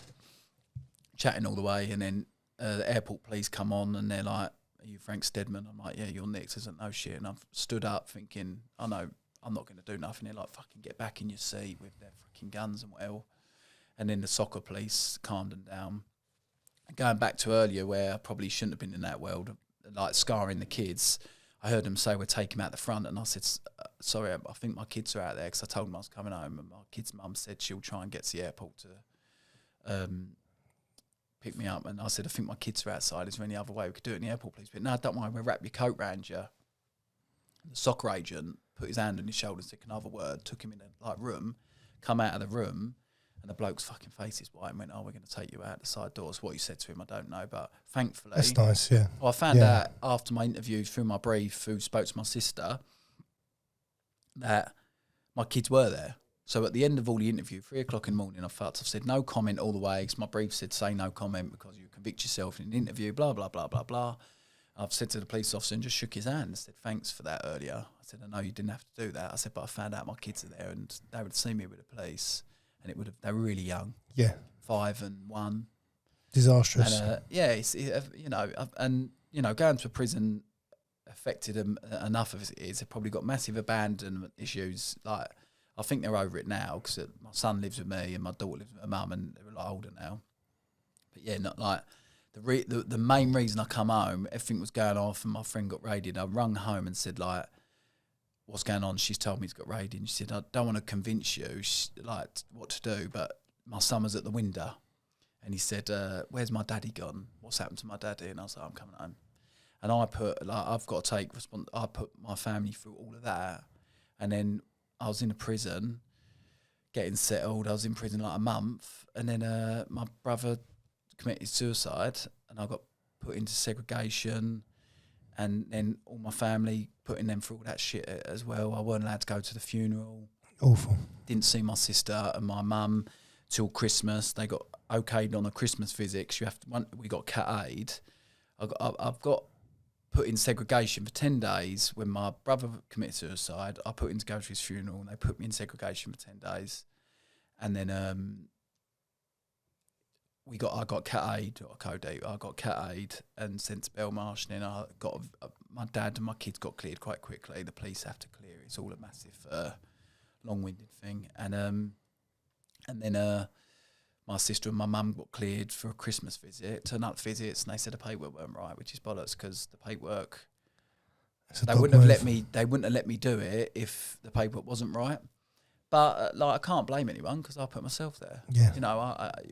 chatting all the way, and then the airport police come on, and they're like, "Are you Frank Stedman?" I'm like, "Yeah, you're nicked." Isn't no shit. And I've stood up thinking, "I know I'm not going to do nothing." They're like, "Fucking get back in your seat," with their fucking guns and whatever. And then the soccer police calmed them down. Going back to earlier where I probably shouldn't have been in that world, like scarring the kids, I heard them say, "We'll take him out the front." And I said, "Sorry, I think my kids are out there," because I told them I was coming home, and my kid's mum said she'll try and get to the airport to pick me up. And I said, "I think my kids are outside. Is there any other way we could do it in the airport, please?" But no, don't worry, we'll wrap your coat round you. The soccer agent put his hand on his shoulder and said, "Can I have a word?" Took him in a room, come out of the room, and the bloke's fucking face is white and went, "Oh, we're going to take you out the side doors." What he said to him, I don't know, but thankfully... That's nice, yeah. Well, I found out after my interview through my brief, who spoke to my sister, that my kids were there. So at the end of all the interview, 3 o'clock in the morning, I've said no comment all the way, because my brief said say no comment because you convict yourself in an interview, blah, blah, blah, blah, blah. I've said to the police officer and just shook his hand and said, "Thanks for that earlier." I said, "I know you didn't have to do that." I said, "But I found out my kids are there and they would see me with the police. And they were really young. Yeah. 5 and 1. Disastrous. And, going to a prison affected them enough of it is. They've probably got massive abandonment issues. Like, I think they're over it now because my son lives with me and my daughter lives with her mum, and they're a lot older now. But yeah, not like the main reason I come home, everything was going off and my friend got raided. I rung home and said, like, "What's going on?" She's told me he's got raided. And she said, "I don't want to convince you, what to do, but my son was at the window." And he said, "Where's my daddy gone? What's happened to my daddy?" And I was like, "I'm coming home." And I I've got to take I put my family through all of that. And then I was in a prison, getting settled. I was in prison like a month. And then my brother committed suicide and I got put into segregation. And then all my family, putting them through all that shit as well. I weren't allowed to go to the funeral. Awful. Didn't see my sister and my mum till Christmas. They got okayed on a Christmas visit because we got cat aid. I've got put in segregation for 10 days. When my brother committed suicide, I put in to go to his funeral and they put me in segregation for 10 days. And then I got cat aid or code aid. I got cat aid and sent to Belmarsh, and then I got my dad and my kids got cleared quite quickly. The police have to clear it. It's all a massive, long-winded thing. And then my sister and my mum got cleared for a Christmas visit. Turned up visits, and they said the paperwork weren't right, which is bollocks because the paperwork they wouldn't have let me. They wouldn't have let me do it if the paperwork wasn't right. But I can't blame anyone because I put myself there. Yeah.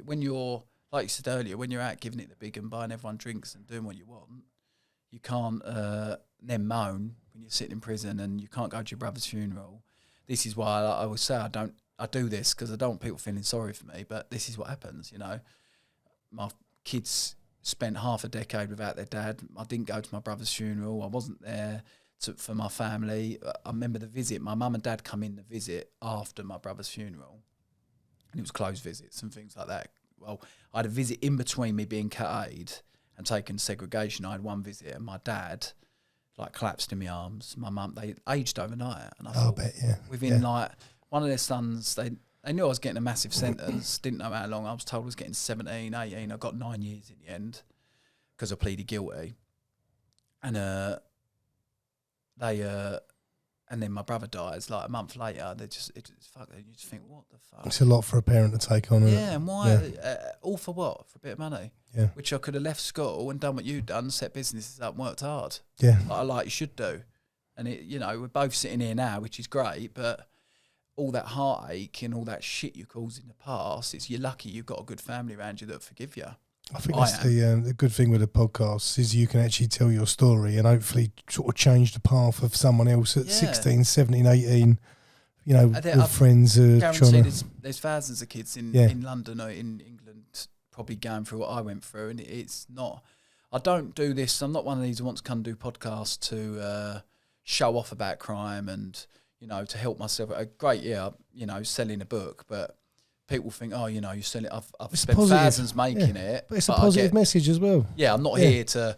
When you're, like you said earlier, when you're out giving it the big and buying everyone drinks and doing what you want, you can't then moan when you're sitting in prison and you can't go to your brother's funeral. This is why I always say I do this because I don't want people feeling sorry for me, but this is what happens, My kids spent half a decade without their dad. I didn't go to my brother's funeral. I wasn't there for my family. I remember the visit. My mum and dad come in the visit after my brother's funeral, and it was closed visits and things like that. Well, I had a visit in between me being cat aid and taken segregation. I had one visit, and my dad collapsed in my arms. My mum, they aged overnight, and I thought, bet, yeah. Within one of their sons, they knew I was getting a massive sentence. Didn't know how long. I was told I was getting 17, 18. I got 9 years in the end because I pleaded guilty, and and then my brother dies like a month later. You just think, what the fuck? It's a lot for a parent to take on. Yeah, and why? All for what? For a bit of money? Yeah. Which I could have left school and done what you'd done, set businesses up, and worked hard. Yeah. Like you should do. And we're both sitting here now, which is great, but all that heartache and all that shit you caused in the past, you're lucky you've got a good family around you that forgive you. I think that's the good thing with the podcast is you can actually tell your story and hopefully sort of change the path of someone else at 16, 17, 18, with friends. There's thousands of kids in London or in England probably going through what I went through, and it's not... I don't do this. I'm not one of these who wants to come do podcasts to show off about crime and, to help myself. Great, selling a book, but... People think, you're selling. I've spent thousands making it, but it's a positive message as well. Yeah, I'm not here to,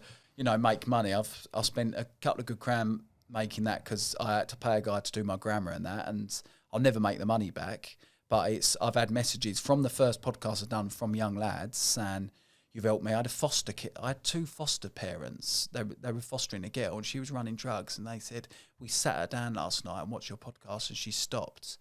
make money. I've spent a couple of good grand making that because I had to pay a guy to do my grammar and that, and I'll never make the money back. But I've had messages from the first podcast I've done from young lads saying, "You've helped me." I had a foster kid. I had 2 foster parents. They were fostering a girl, and she was running drugs, and they said, "We sat her down last night and watched your podcast, and she stopped."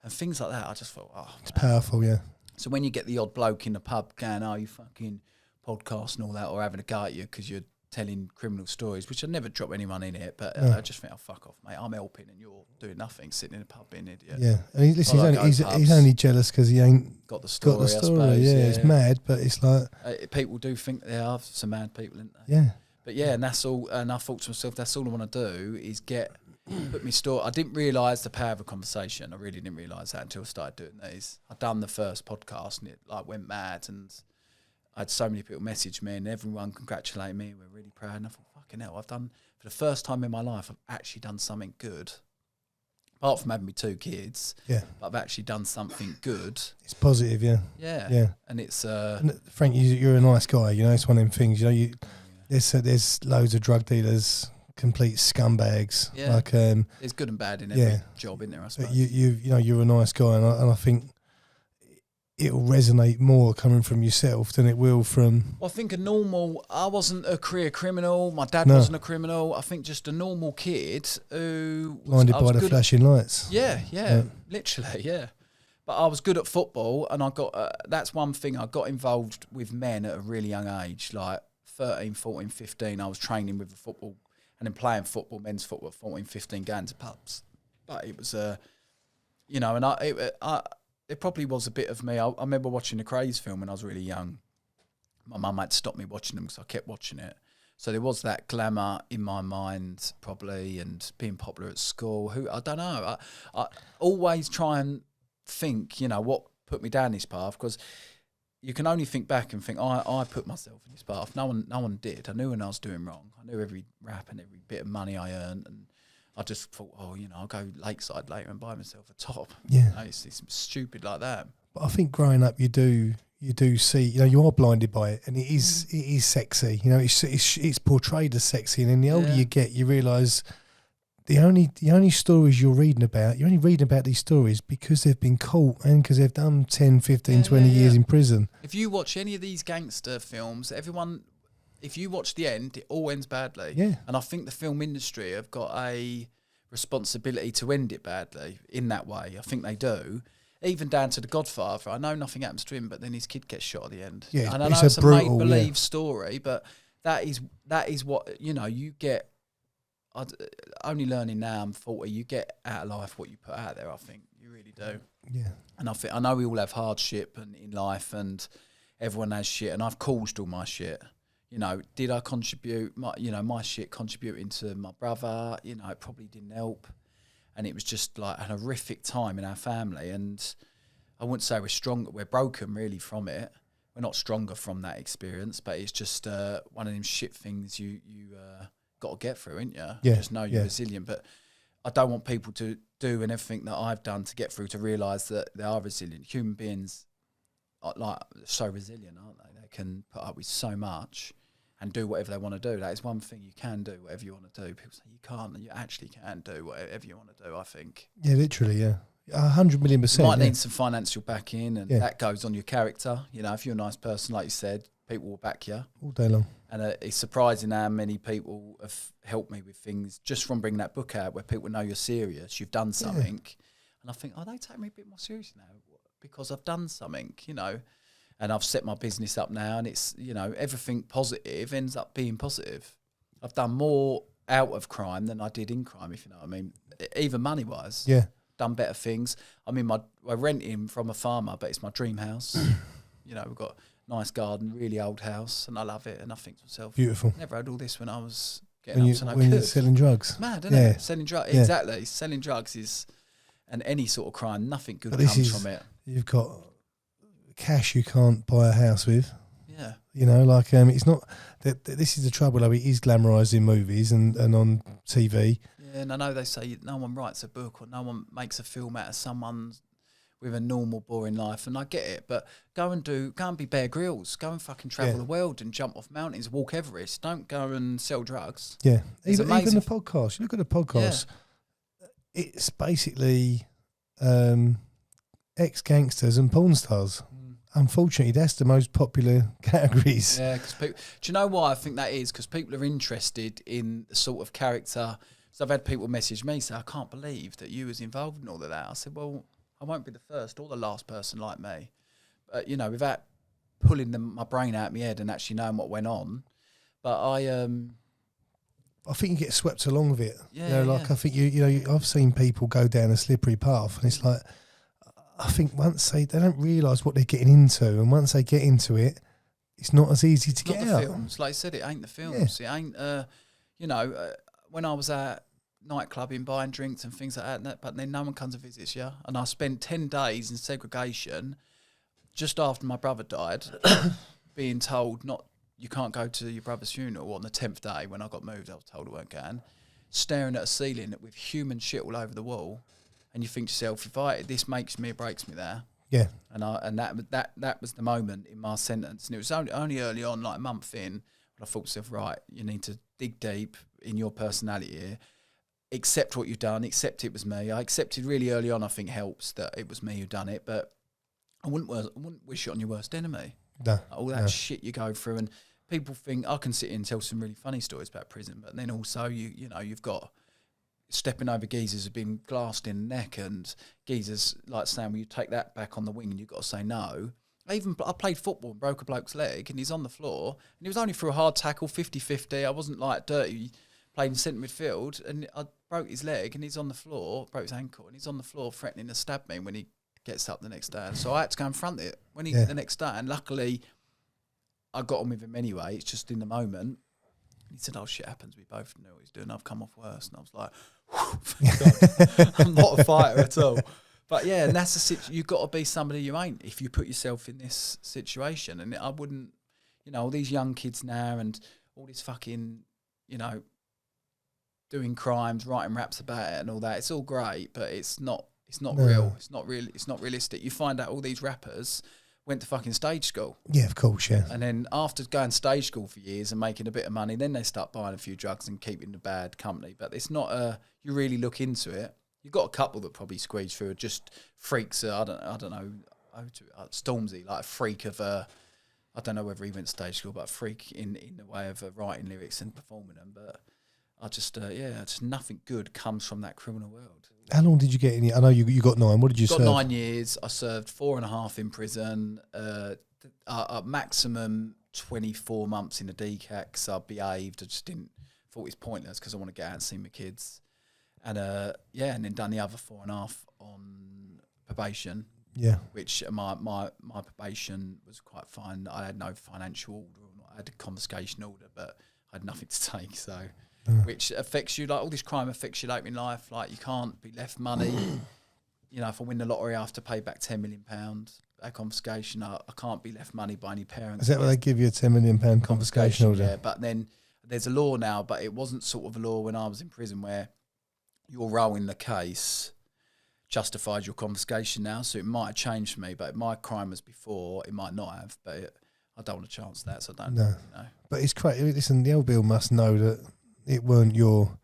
And things like that, I just thought, it's powerful, yeah. So when you get the odd bloke in the pub going, you fucking podcast and all that, or having a go at you because you're telling criminal stories, which I never drop anyone in it, but I just think, fuck off, mate. I'm helping and you're doing nothing, sitting in a pub being an idiot. Yeah, and he's only jealous because he ain't got the story. I suppose, it's mad, but it's like... people do think there are some mad people, isn't they? Yeah. But and that's all, and I thought to myself, that's all I want to do is put me story. I didn't realise the power of a conversation. I really didn't realise that until I started doing these. I'd done the first podcast and it went mad, and I had so many people message me and everyone congratulate me. We're really proud. And I thought, fucking hell, I've done, for the first time in my life, I've actually done something good. Apart from having me 2 kids, but I've actually done something good. It's positive, yeah. Yeah. And it's... and Frank, you're a nice guy. It's one of them things. There's loads of drug dealers, complete scumbags. Yeah. There's good and bad in every job, isn't there, I suppose? You're a nice guy, and I think it'll resonate more coming from yourself than it will from... Well, I think I wasn't a career criminal. My dad wasn't a criminal. I think just a normal kid who... Blinded by the flashing lights. Yeah, literally, yeah. But I was good at football, and I got... that's one thing, I got involved with men at a really young age, like 13, 14, 15. I was training with the football and then playing football, men's football, 14, 15, going to pubs. But it was, and it probably was a bit of me. I remember watching the Craze film when I was really young. My mum had to stop me watching them because I kept watching it. So there was that glamour in my mind probably, and being popular at school. I don't know. I always try and think, what put me down this path, because you can only think back and think, I put myself in this path. No one did. I knew when I was doing wrong. I knew every rap and every bit of money I earned, and I just thought, I'll go lakeside later and buy myself a top. Yeah, it's stupid like that. But I think growing up, you do see, you are blinded by it, and it is sexy. It's portrayed as sexy, and then the older you get, you realise the only stories you're only reading about these stories because they've been caught and because they've done 10, 15, 20 years in prison. If you watch any of these gangster films, if you watch the end, it all ends badly. Yeah. And I think the film industry have got a responsibility to end it badly in that way. I think they do. Even down to The Godfather. I know nothing happens to him, but then his kid gets shot at the end. Yeah, and I know it's a make-believe story, but that is what, you get... only learning now, I'm 40, you get out of life what you put out there, I think. You really do. Yeah. And I know we all have hardship in life, and everyone has shit, and I've caused all my shit. Did I contribute? My shit contributing to my brother, it probably didn't help. And it was just like an horrific time in our family. And I wouldn't say we're broken really from it. We're not stronger from that experience, but it's just one of them shit things you got to get through, ain't you? Yeah. Just know you're resilient. But I don't want people to do and everything that I've done to get through to realise that they are resilient. Human beings are so resilient, aren't they? They can put up with so much and do whatever they want to do. That is one thing you can do, whatever you want to do. People say you can't, and you actually can do whatever you want to do, I think. Yeah, literally, yeah. 100,000,000%. You might need some financial backing, and that goes on your character. If you're a nice person, like you said, people will back you all day long. And it's surprising how many people have helped me with things just from bringing that book out, where people know you're serious, you've done something, and I think, oh, they take me a bit more seriously now because I've done something, you know, and I've set my business up now, and it's, you know, everything positive ends up being positive. I've done more out of crime than I did in crime, if you know what I mean, even money wise. Yeah. Done better things. I mean, I rent in from a farmer, but it's my dream house. You know, we've got a nice garden, really old house, and I love it. And I think to myself, beautiful. Never had all this when I was getting up to no good. When you're selling drugs. It's mad, isn't it? Selling drugs, exactly. Selling drugs is, and any sort of crime, nothing good comes from it. You've got cash you can't buy a house with. Yeah. You know, like, it's not, this is the trouble, though. It is glamorised in movies and on TV. Yeah, and I know they say no one writes a book or no one makes a film out of someone with a normal, boring life, and I get it, but go and be Bear Grylls, go and fucking travel the world and jump off mountains, walk Everest. Don't go and sell drugs. Yeah, even the podcast. You look at the podcast, it's basically ex-gangsters and porn stars. Unfortunately, that's the most popular categories. Yeah, because people. Do you know why I think that is? Because people are interested in the sort of character. So I've had people message me say, "I can't believe that you was involved in all of that." I said, "Well, I won't be the first or the last person like me." But, you know, without pulling my brain out of my head and actually knowing what went on. But I think you get swept along with it. Yeah, you know, like I think you know, I've seen people go down a slippery path, and it's like, I think once they don't realise what they're getting into, and once they get into it, it's not as easy to get out. Not the films, like I said, it ain't the films. It ain't, you know, when I was at nightclubbing, buying drinks and things like that, but then no one comes and visits you. And I spent 10 days in segregation just after my brother died, being told you can't go to your brother's funeral. On the 10th day, when I got moved, I was told I weren't going. Staring at a ceiling with human shit all over the wall. And you think to yourself, this makes me or breaks me there. Yeah. And that was the moment in my sentence. And it was only early on, like a month in, but I thought to myself, right, you need to dig deep in your personality here. Accept what you've done. Accept it was me. I accepted really early on, I think helps that it was me who done it. But I wouldn't wish it on your worst enemy. No. All that shit you go through. And people think, I can sit here and tell some really funny stories about prison. But then also, you know, you've got stepping over geezers who've been glassed in the neck, and geezers like saying, well, you take that back on the wing and you've got to say no. I played football and broke a bloke's leg, and he's on the floor, and he was only through a hard tackle, 50-50. I wasn't like dirty, playing centre midfield, and I broke his leg, and he's on the floor, broke his ankle, and he's on the floor threatening to stab me when he gets up the next day. So I had to go and front it when the next day, and luckily I got on with him anyway. It's just in the moment. He said, oh, shit happens. We both knew what he's doing. I've come off worse. And I was like, thank God. I'm not a fighter at all. But, yeah, and that's the situation. You've got to be somebody you ain't if you put yourself in this situation. And I wouldn't, you know, all these young kids now and all this fucking, you know, doing crimes, writing raps about it and all that. It's all great, but it's not real. It's not real. It's not realistic. You find out all these rappers went to fucking stage school. Yeah, of course, yeah. And then after going to stage school for years and making a bit of money, then they start buying a few drugs and keeping the bad company. But it's not you really look into it. You've got a couple that probably squeeze through, just freaks. I don't know, Stormzy, like a freak of I don't know whether he went to stage school, but a freak in the way of writing lyrics and performing them. But I just just nothing good comes from that criminal world. How long did you get in? I know you got 9. What did you serve? Got 9 years. I served 4.5 in prison. Maximum 24 months in a DCAC. Cause I behaved. I just thought it was pointless because I want to get out and see my kids. And and then done the other 4.5 on probation. Yeah. Which my probation was quite fine. I had no financial order. I had a confiscation order, but I had nothing to take. So. Which affects you, like all this crime affects you later in life. Like you can't be left money. You know, if I win the lottery, I have to pay back £10 million. That confiscation, I can't be left money by any parents. Is that why they give you a £10 million confiscation order? Yeah, but then there's a law now, but it wasn't sort of a law when I was in prison where your role in the case justified your confiscation now. So it might have changed for me, but my crime was before. It might not have, but I don't want to chance that, so I don't. No. You know. But it's crazy. Listen, the old Bill must know that it weren't your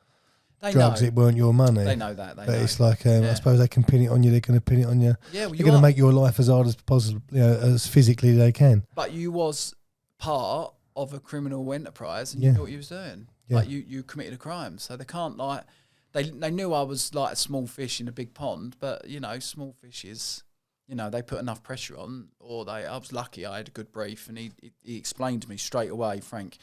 drugs, it weren't your money. They know that. But it's like, I suppose they can pin it on you. They're going to pin it on you. Yeah, well, they're going to make your life as hard as possible, as physically they can. But you was part of a criminal enterprise, and Yeah. you knew what you was doing. Yeah. Like you committed a crime, so they can't like they knew I was like a small fish in a big pond, but you know, small fishes, you know, they put enough pressure on, or I was lucky I had a good brief, and he explained to me straight away, Frank,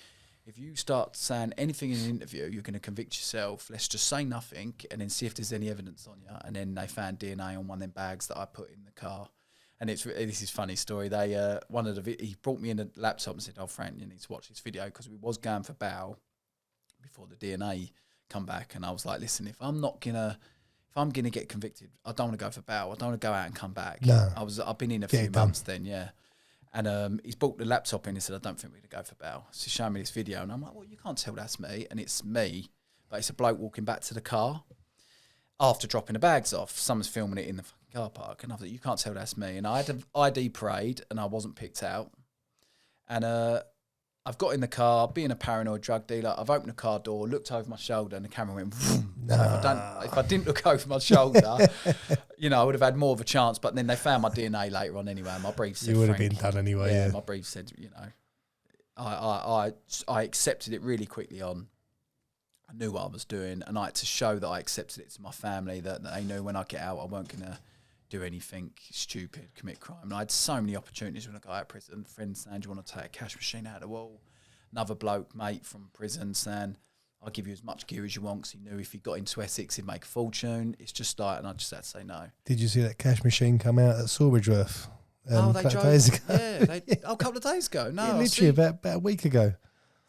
if you start saying anything in an interview, you're going to convict yourself. Let's just say nothing and then see if there's any evidence on you. And then they found DNA on one of them bags that I put in the car. And this is a funny story. They he brought me in a laptop and said, "Oh, Frank, you need to watch this video," because we was going for bail before the DNA come back. And I was like, "Listen, if I'm gonna get convicted, I don't want to go for bail. I don't want to go out and come back." No. I've been in a few months then, yeah. And he's brought the laptop in and said, "I don't think we're going to go for bail." So he's showing me this video, and I'm like, "Well, you can't tell that's me." And it's me, but it's a bloke walking back to the car after dropping the bags off. Someone's filming it in the fucking car park. And I thought, you can't tell that's me. And I had an ID parade, and I wasn't picked out. And I've got in the car, being a paranoid drug dealer. I've opened the car door, looked over my shoulder, and the camera went vroom. So if I didn't look over my shoulder, you know, I would have had more of a chance. But then they found my DNA later on anyway. And my brief said, you would have been done anyway. Yeah, my brief said, you know, I accepted it really quickly on. I knew what I was doing, and I had to show that I accepted it to my family, that they knew when I get out I weren't going to do anything stupid, commit crime. And I had so many opportunities when I got out of prison. Friends saying, "Do you want to take a cash machine out of the wall?" Another bloke, mate from prison, saying, "I'll give you as much gear as you want," because he knew if he got into Essex he'd make a fortune. It's just like, and I just had to say no. Did you see that cash machine come out at Sawbridgeworth? They drove. Days ago? Yeah, a couple of days ago. No, yeah, literally about a week ago.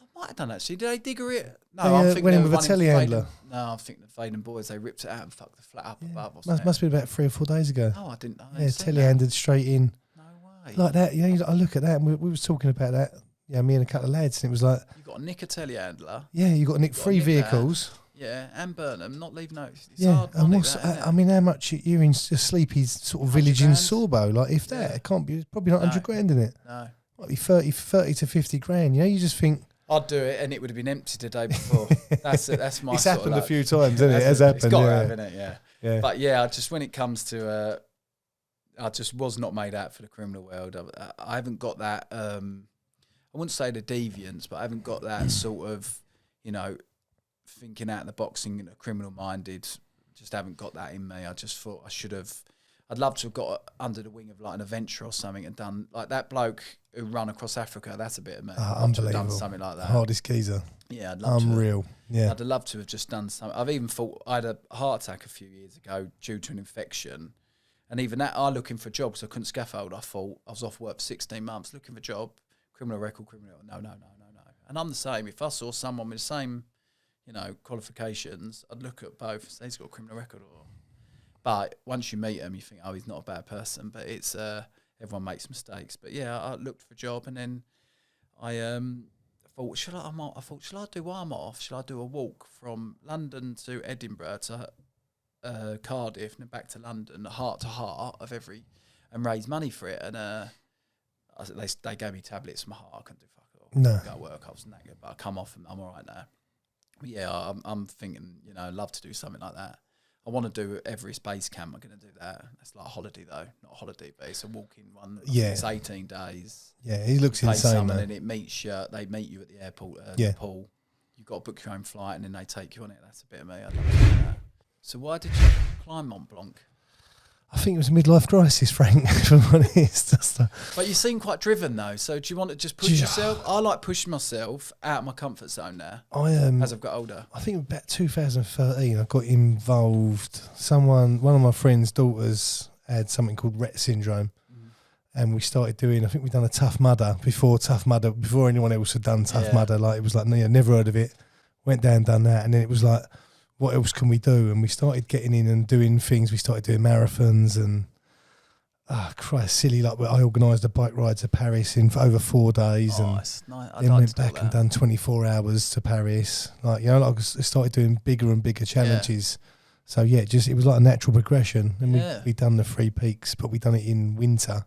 I might have done actually. Did they digger it? No, I'm thinking went in with a telehandler. No, I'm thinking the Faden boys, they ripped it out and fucked the flat up above. Must be about 3 or 4 days ago. Oh, I didn't know. Yeah, telehanded straight in. No way. Like that, you know, I look at that, and we was talking about that, yeah, me and a couple of lads, and it was like... You got to nick a telehandler. Yeah, you got to nick 3 vehicles. That. Yeah, and burn them, not leave notes. It's hard and what's, that, I mean, how much you're in a sleepy sort of village in Sorbo, like if that, it can't be, it's probably not 100 grand in it. No. Might be 30 to 50 grand, you know, you just think... I'd do it, and it would have been empty the day before. That's my. It's sort happened of a few times, hasn't it? It has happened. It's got to have, isn't it? Yeah. But yeah, just when it comes to, I just was not made out for the criminal world. I haven't got that. I wouldn't say the deviance, but I haven't got that sort of, you know, thinking out of the box and criminal minded. Just haven't got that in me. I just thought I should have. I'd love to have got under the wing of like an adventure or something and done like that bloke who run across Africa. That's a bit of me. Unbelievable. Done something like that. Hardest geezer. Yeah, I'd love Unreal. Yeah, I'd love to have just done something. I've even thought I had a heart attack a few years ago due to an infection, and even that, I looking for jobs. I couldn't scaffold. I thought I was off work for 16 months looking for a job. Criminal record, no. And I'm the same. If I saw someone with the same, you know, qualifications, I'd look at both. Say he's got a criminal record or. But once you meet him, you think, oh, he's not a bad person. But it's everyone makes mistakes. But yeah, I looked for a job, and then I thought, shall I do while I'm off? Shall I do a walk from London to Edinburgh to Cardiff and then back to London, heart to heart of and raise money for it? And they gave me tablets for my heart. I couldn't do fuck all. No, go to work. I was knackered, but I come off and I'm all right now. But yeah, I'm thinking, you know, I'd love to do something like that. I want to do Everest Base Camp. I'm going to do that. That's like a holiday, though. Not a holiday, but it's a walking one. Yeah. It's 18 days. Yeah, he looks insane, and it meets you. They meet you at the airport, the pool. You've got to book your own flight, and then they take you on it. That's a bit of me. I'd love to do that. So why did you climb Mont Blanc? I think it was a midlife crisis, Frank, if I'm honest. But you seem quite driven, though. So do you want to just push yourself? I like pushing myself out of my comfort zone now as I've got older. I think about 2013, I got involved. One of my friend's daughters had something called Rett syndrome. And we started doing, I think we'd done a Tough Mudder before anyone else had done Tough Mudder. Like, it was like, no, never heard of it. Went down, done that. And then it was like, what else can we do? And we started getting in and doing things. We started doing marathons and, silly. Like, I organised a bike ride to Paris for over 4 days. Nice. Then went back and done 24 hours to Paris. Like, you know, I started doing bigger and bigger challenges. So yeah, it was like a natural progression. And we'd done the 3 peaks, but we'd done it in winter.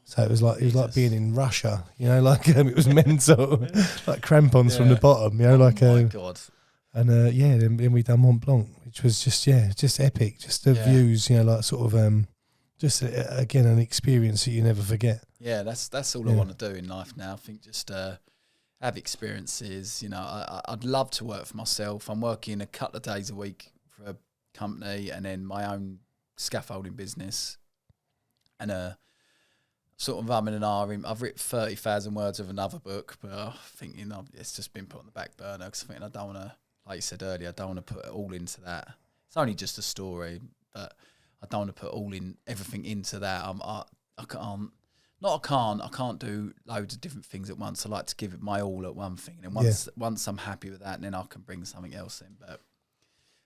So it was like being in Russia, you know, like it was mental, like crampons from the bottom, you know, like. Oh my God. And then we done Mont Blanc, which was just epic. Just the views, you know, like sort of Just again, an experience that you never forget. Yeah, that's all I want to do in life now. I think just have experiences. You know, I'd love to work for myself. I'm working a couple of days a week for a company, and then my own scaffolding business, and sort of umming and ahhing. I've written 30,000 words of another book, but I think, you know, it's just been put on the back burner because I think I don't want to, like you said earlier, I don't want to put it all into that. It's only just a story, but I don't want to put everything into that. I can't do loads of different things at once. I like to give it my all at one thing, and then once I'm happy with that, and then I can bring something else in. But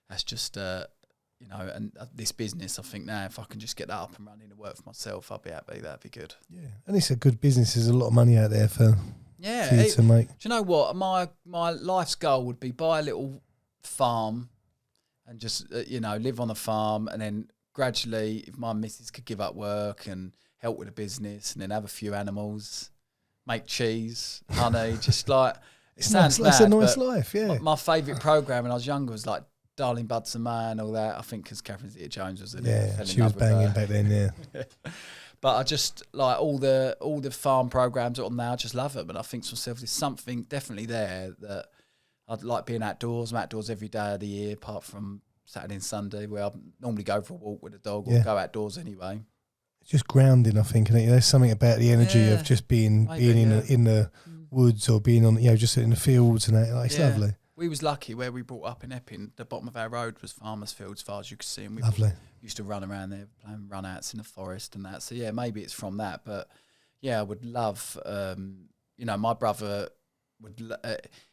that's just you know, and this business, I think now if I can just get that up and running and work for myself, I'll be happy. That'd be good. Yeah, and it's a good business. There's a lot of money out there for you to make. Do you know what? My life's goal would be buy a little farm and just you know, live on the farm, and then gradually, if my missus could give up work and help with the business, and then have a few animals, make cheese, honey, just like it sounds nice, mad, that's a nice life. Yeah. My favourite program when I was younger was like Darling Buds and May and all that. I think because Catherine Zeta-Jones was in it. Yeah, she was banging back then. Yeah. But I just like all the farm programs on now. I just love it. But I think to myself, there's something definitely there that I'd like being outdoors. I'm outdoors every day of the year, apart from Saturday and Sunday, where I normally go for a walk with a dog or go outdoors anyway. It's just grounding, I think. And there's something about the energy of just being in the woods or being on, you know, just in the fields and that. Like, it's lovely. We was lucky where we brought up in Epping. The bottom of our road was farmers' fields, as far as you could see. And we used to run around there playing run-outs in the forest and that. So, yeah, maybe it's from that. But, yeah, I would love, you know, my brother would,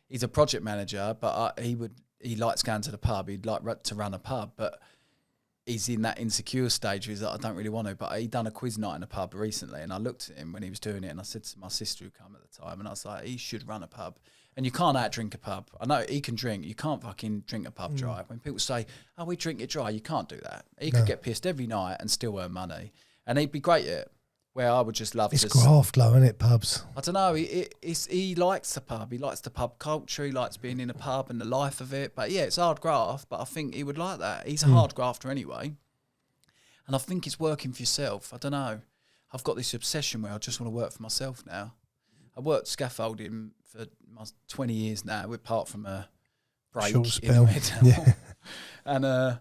he's a project manager, but he likes going to the pub. He'd like to run a pub, but he's in that insecure stage where he's like, I don't really want to. But he'd done a quiz night in a pub recently, and I looked at him when he was doing it, and I said to my sister who came at the time, and I was like, he should run a pub. And you can't out-drink a pub. I know he can drink. You can't fucking drink a pub dry. When people say, oh, we drink it dry, you can't do that. He could get pissed every night and still earn money. And he'd be great at it. Where I would just love it's graft though, isn't it, pubs? I don't know. He likes the pub. He likes the pub culture. He likes being in a pub and the life of it. But yeah, it's hard graft, but I think he would like that. He's a hard grafter anyway. And I think it's working for yourself. I don't know. I've got this obsession where I just want to work for myself now. I worked scaffolding for 20 years now, apart from a break short spell. In the middle. Yeah. And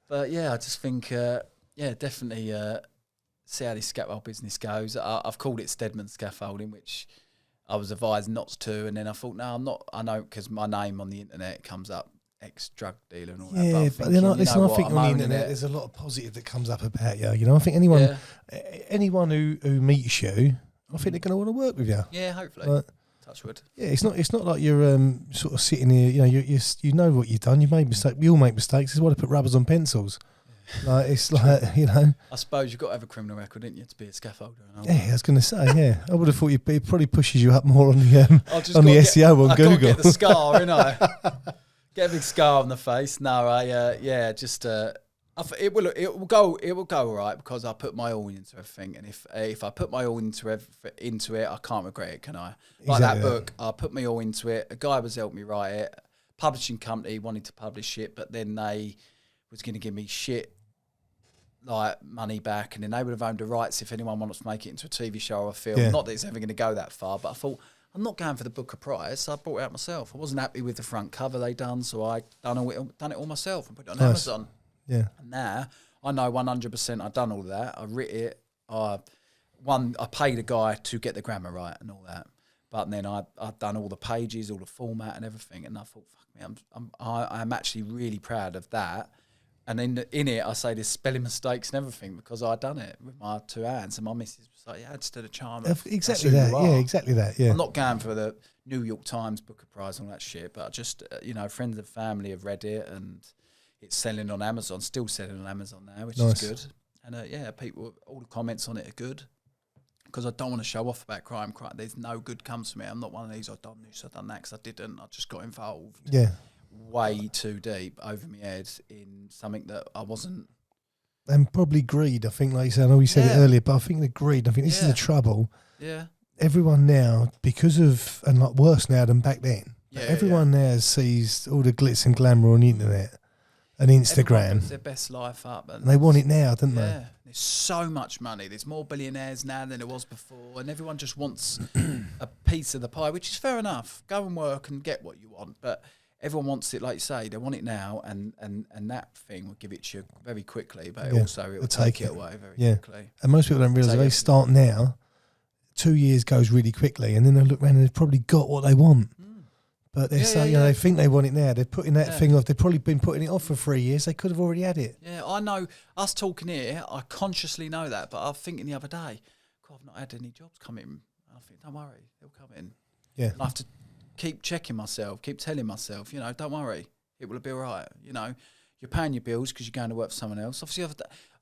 but yeah, I just think definitely see how this scaffold business goes. I've called it Stedman Scaffolding, which I was advised not to, and then I thought, no, I'm not. I know because my name on the internet comes up, ex-drug dealer and all that. Yeah, but then I think on the internet there's a lot of positive that comes up about you. You know, I think anyone who meets you, I think they're going to want to work with you. Yeah, hopefully. Touch wood. Yeah, it's not like you're sort of sitting here. You know, you know what you've done. You've made mistakes. We all make mistakes. It's why they put rubbers on pencils. Like it's like, you know. I suppose you've got to have a criminal record, didn't you, to be a scaffolder? Yeah, I was going to say, yeah. I would have thought it probably pushes you up more on the SEO on Google. I've got to get the scar, innit? Get a big scar on the face. No, it will go all right because I put my all into everything, and if I put my all into it, I can't regret it, can I? Like that book, I put my all into it. A guy was helping me write it. Publishing company wanted to publish it, but then they was going to give me shit like money back, and then they would have owned the rights if anyone wants to make it into a TV show or a film. Yeah. Not that it's ever going to go that far, but I thought I'm not going for the Booker prize, so I brought it out myself. I wasn't happy with the front cover they done, so I done it all myself and put it on Amazon. Yeah. And now I know 100% I've done all that. I writ it. I paid a guy to get the grammar right and all that. But then I've done all the pages, all the format and everything, and I thought, fuck me, I'm actually really proud of that. And in it, I say there's spelling mistakes and everything because I'd done it with my two hands. And my missus was like, yeah, it's to the charm. Exactly that. Yeah, exactly that. Yeah. I'm not going for the New York Times Booker Prize and all that shit, but I just, friends and family have read it and it's selling on Amazon, still selling on Amazon now, which is good. And people, all the comments on it are good because I don't want to show off about crime. There's no good comes from it. I'm not one of these, I've done this, I've done that, because I didn't. I just got involved. Yeah. Way too deep over my head in something that I wasn't. And probably greed, I think, like you said. I know we said it earlier, but I think the greed, I think this is the trouble. Yeah. Everyone now, because of, and like worse now than back then, everyone now sees all the glitz and glamour on the internet. and Instagram. Lives their best life up. And they want it now, don't they? Yeah. There's so much money. There's more billionaires now than there was before. And everyone just wants a piece of the pie, which is fair enough. Go and work and get what you want. But everyone wants it, like you say, they want it now. And that thing will give it to you very quickly. But also it will take it away very quickly. And most people don't realise they start now. 2 years goes really quickly. And then they look around and they've probably got what they want. But they're they think they want it now. They're putting that thing off. They've probably been putting it off for 3 years. They could have already had it. Yeah, I know. Us talking here, I consciously know that. But I was thinking the other day, God, I've not had any jobs come in. I think, don't worry, they'll come in. Yeah. And I have to keep checking myself, keep telling myself, don't worry, it will be all right. You're paying your bills because you're going to work for someone else. Obviously,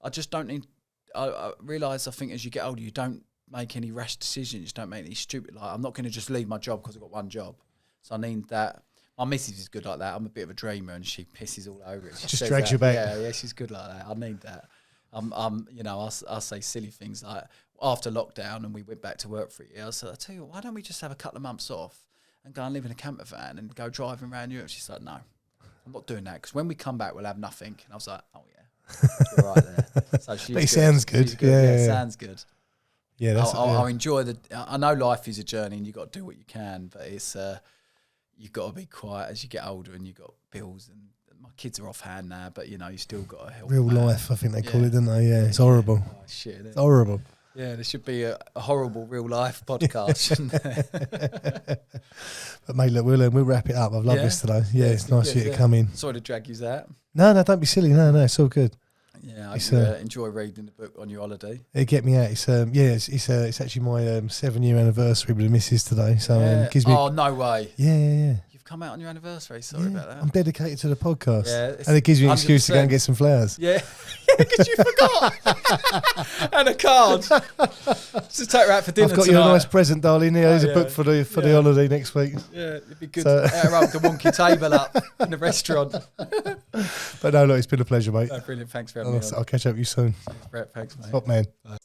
I just don't need. I realise, I think as you get older, you don't make any rash decisions. You don't make any stupid. Like, I'm not going to just leave my job because I've got one job. So I need that. My missus is good like that. I'm a bit of a dreamer, and she pisses all over it. She just drags you back. Yeah, she's good like that. I need that. I say silly things like after lockdown, and we went back to work for a year. I said, I tell you what, why don't we just have a couple of months off and go and live in a camper van and go driving around Europe? She's like, no, I'm not doing that because when we come back, we'll have nothing. And I was like, oh yeah, you're right there. So she's but it sounds good. Yeah, sounds good. Yeah, that's I'll enjoy I know life is a journey, and you got to do what you can, but it's. You've got to be quiet as you get older, and you've got bills, and my kids are offhand now, but you still got to help. Real life, I think they call it, don't they? Yeah, it's horrible. Oh, shit, it's horrible. Yeah, there should be a horrible real life podcast, shouldn't there? But mate, look, we'll wrap it up. I've loved this today. Yeah, it's nice of you to come in. Sorry to drag you out. No, don't be silly. No, it's all good. Yeah, I enjoy reading the book on your holiday. It get me out. It's actually my 7-year anniversary with the missus today. So it gives me. Oh no way! Yeah. You've come out on your anniversary. Sorry about that. I'm dedicated to the podcast. Yeah, and it gives me an 100%. excuse to go and get some flowers. Yeah, because you forgot. And a card. Just take her out for dinner. I've got you a nice present, darling. Here's a book for the holiday next week. Yeah, it'd be good to have the wonky table up in the restaurant. But no, look, it's been a pleasure, mate. No, brilliant. Thanks for having me on. I'll catch up with you soon. Brett, thanks, mate. Top man. Bye.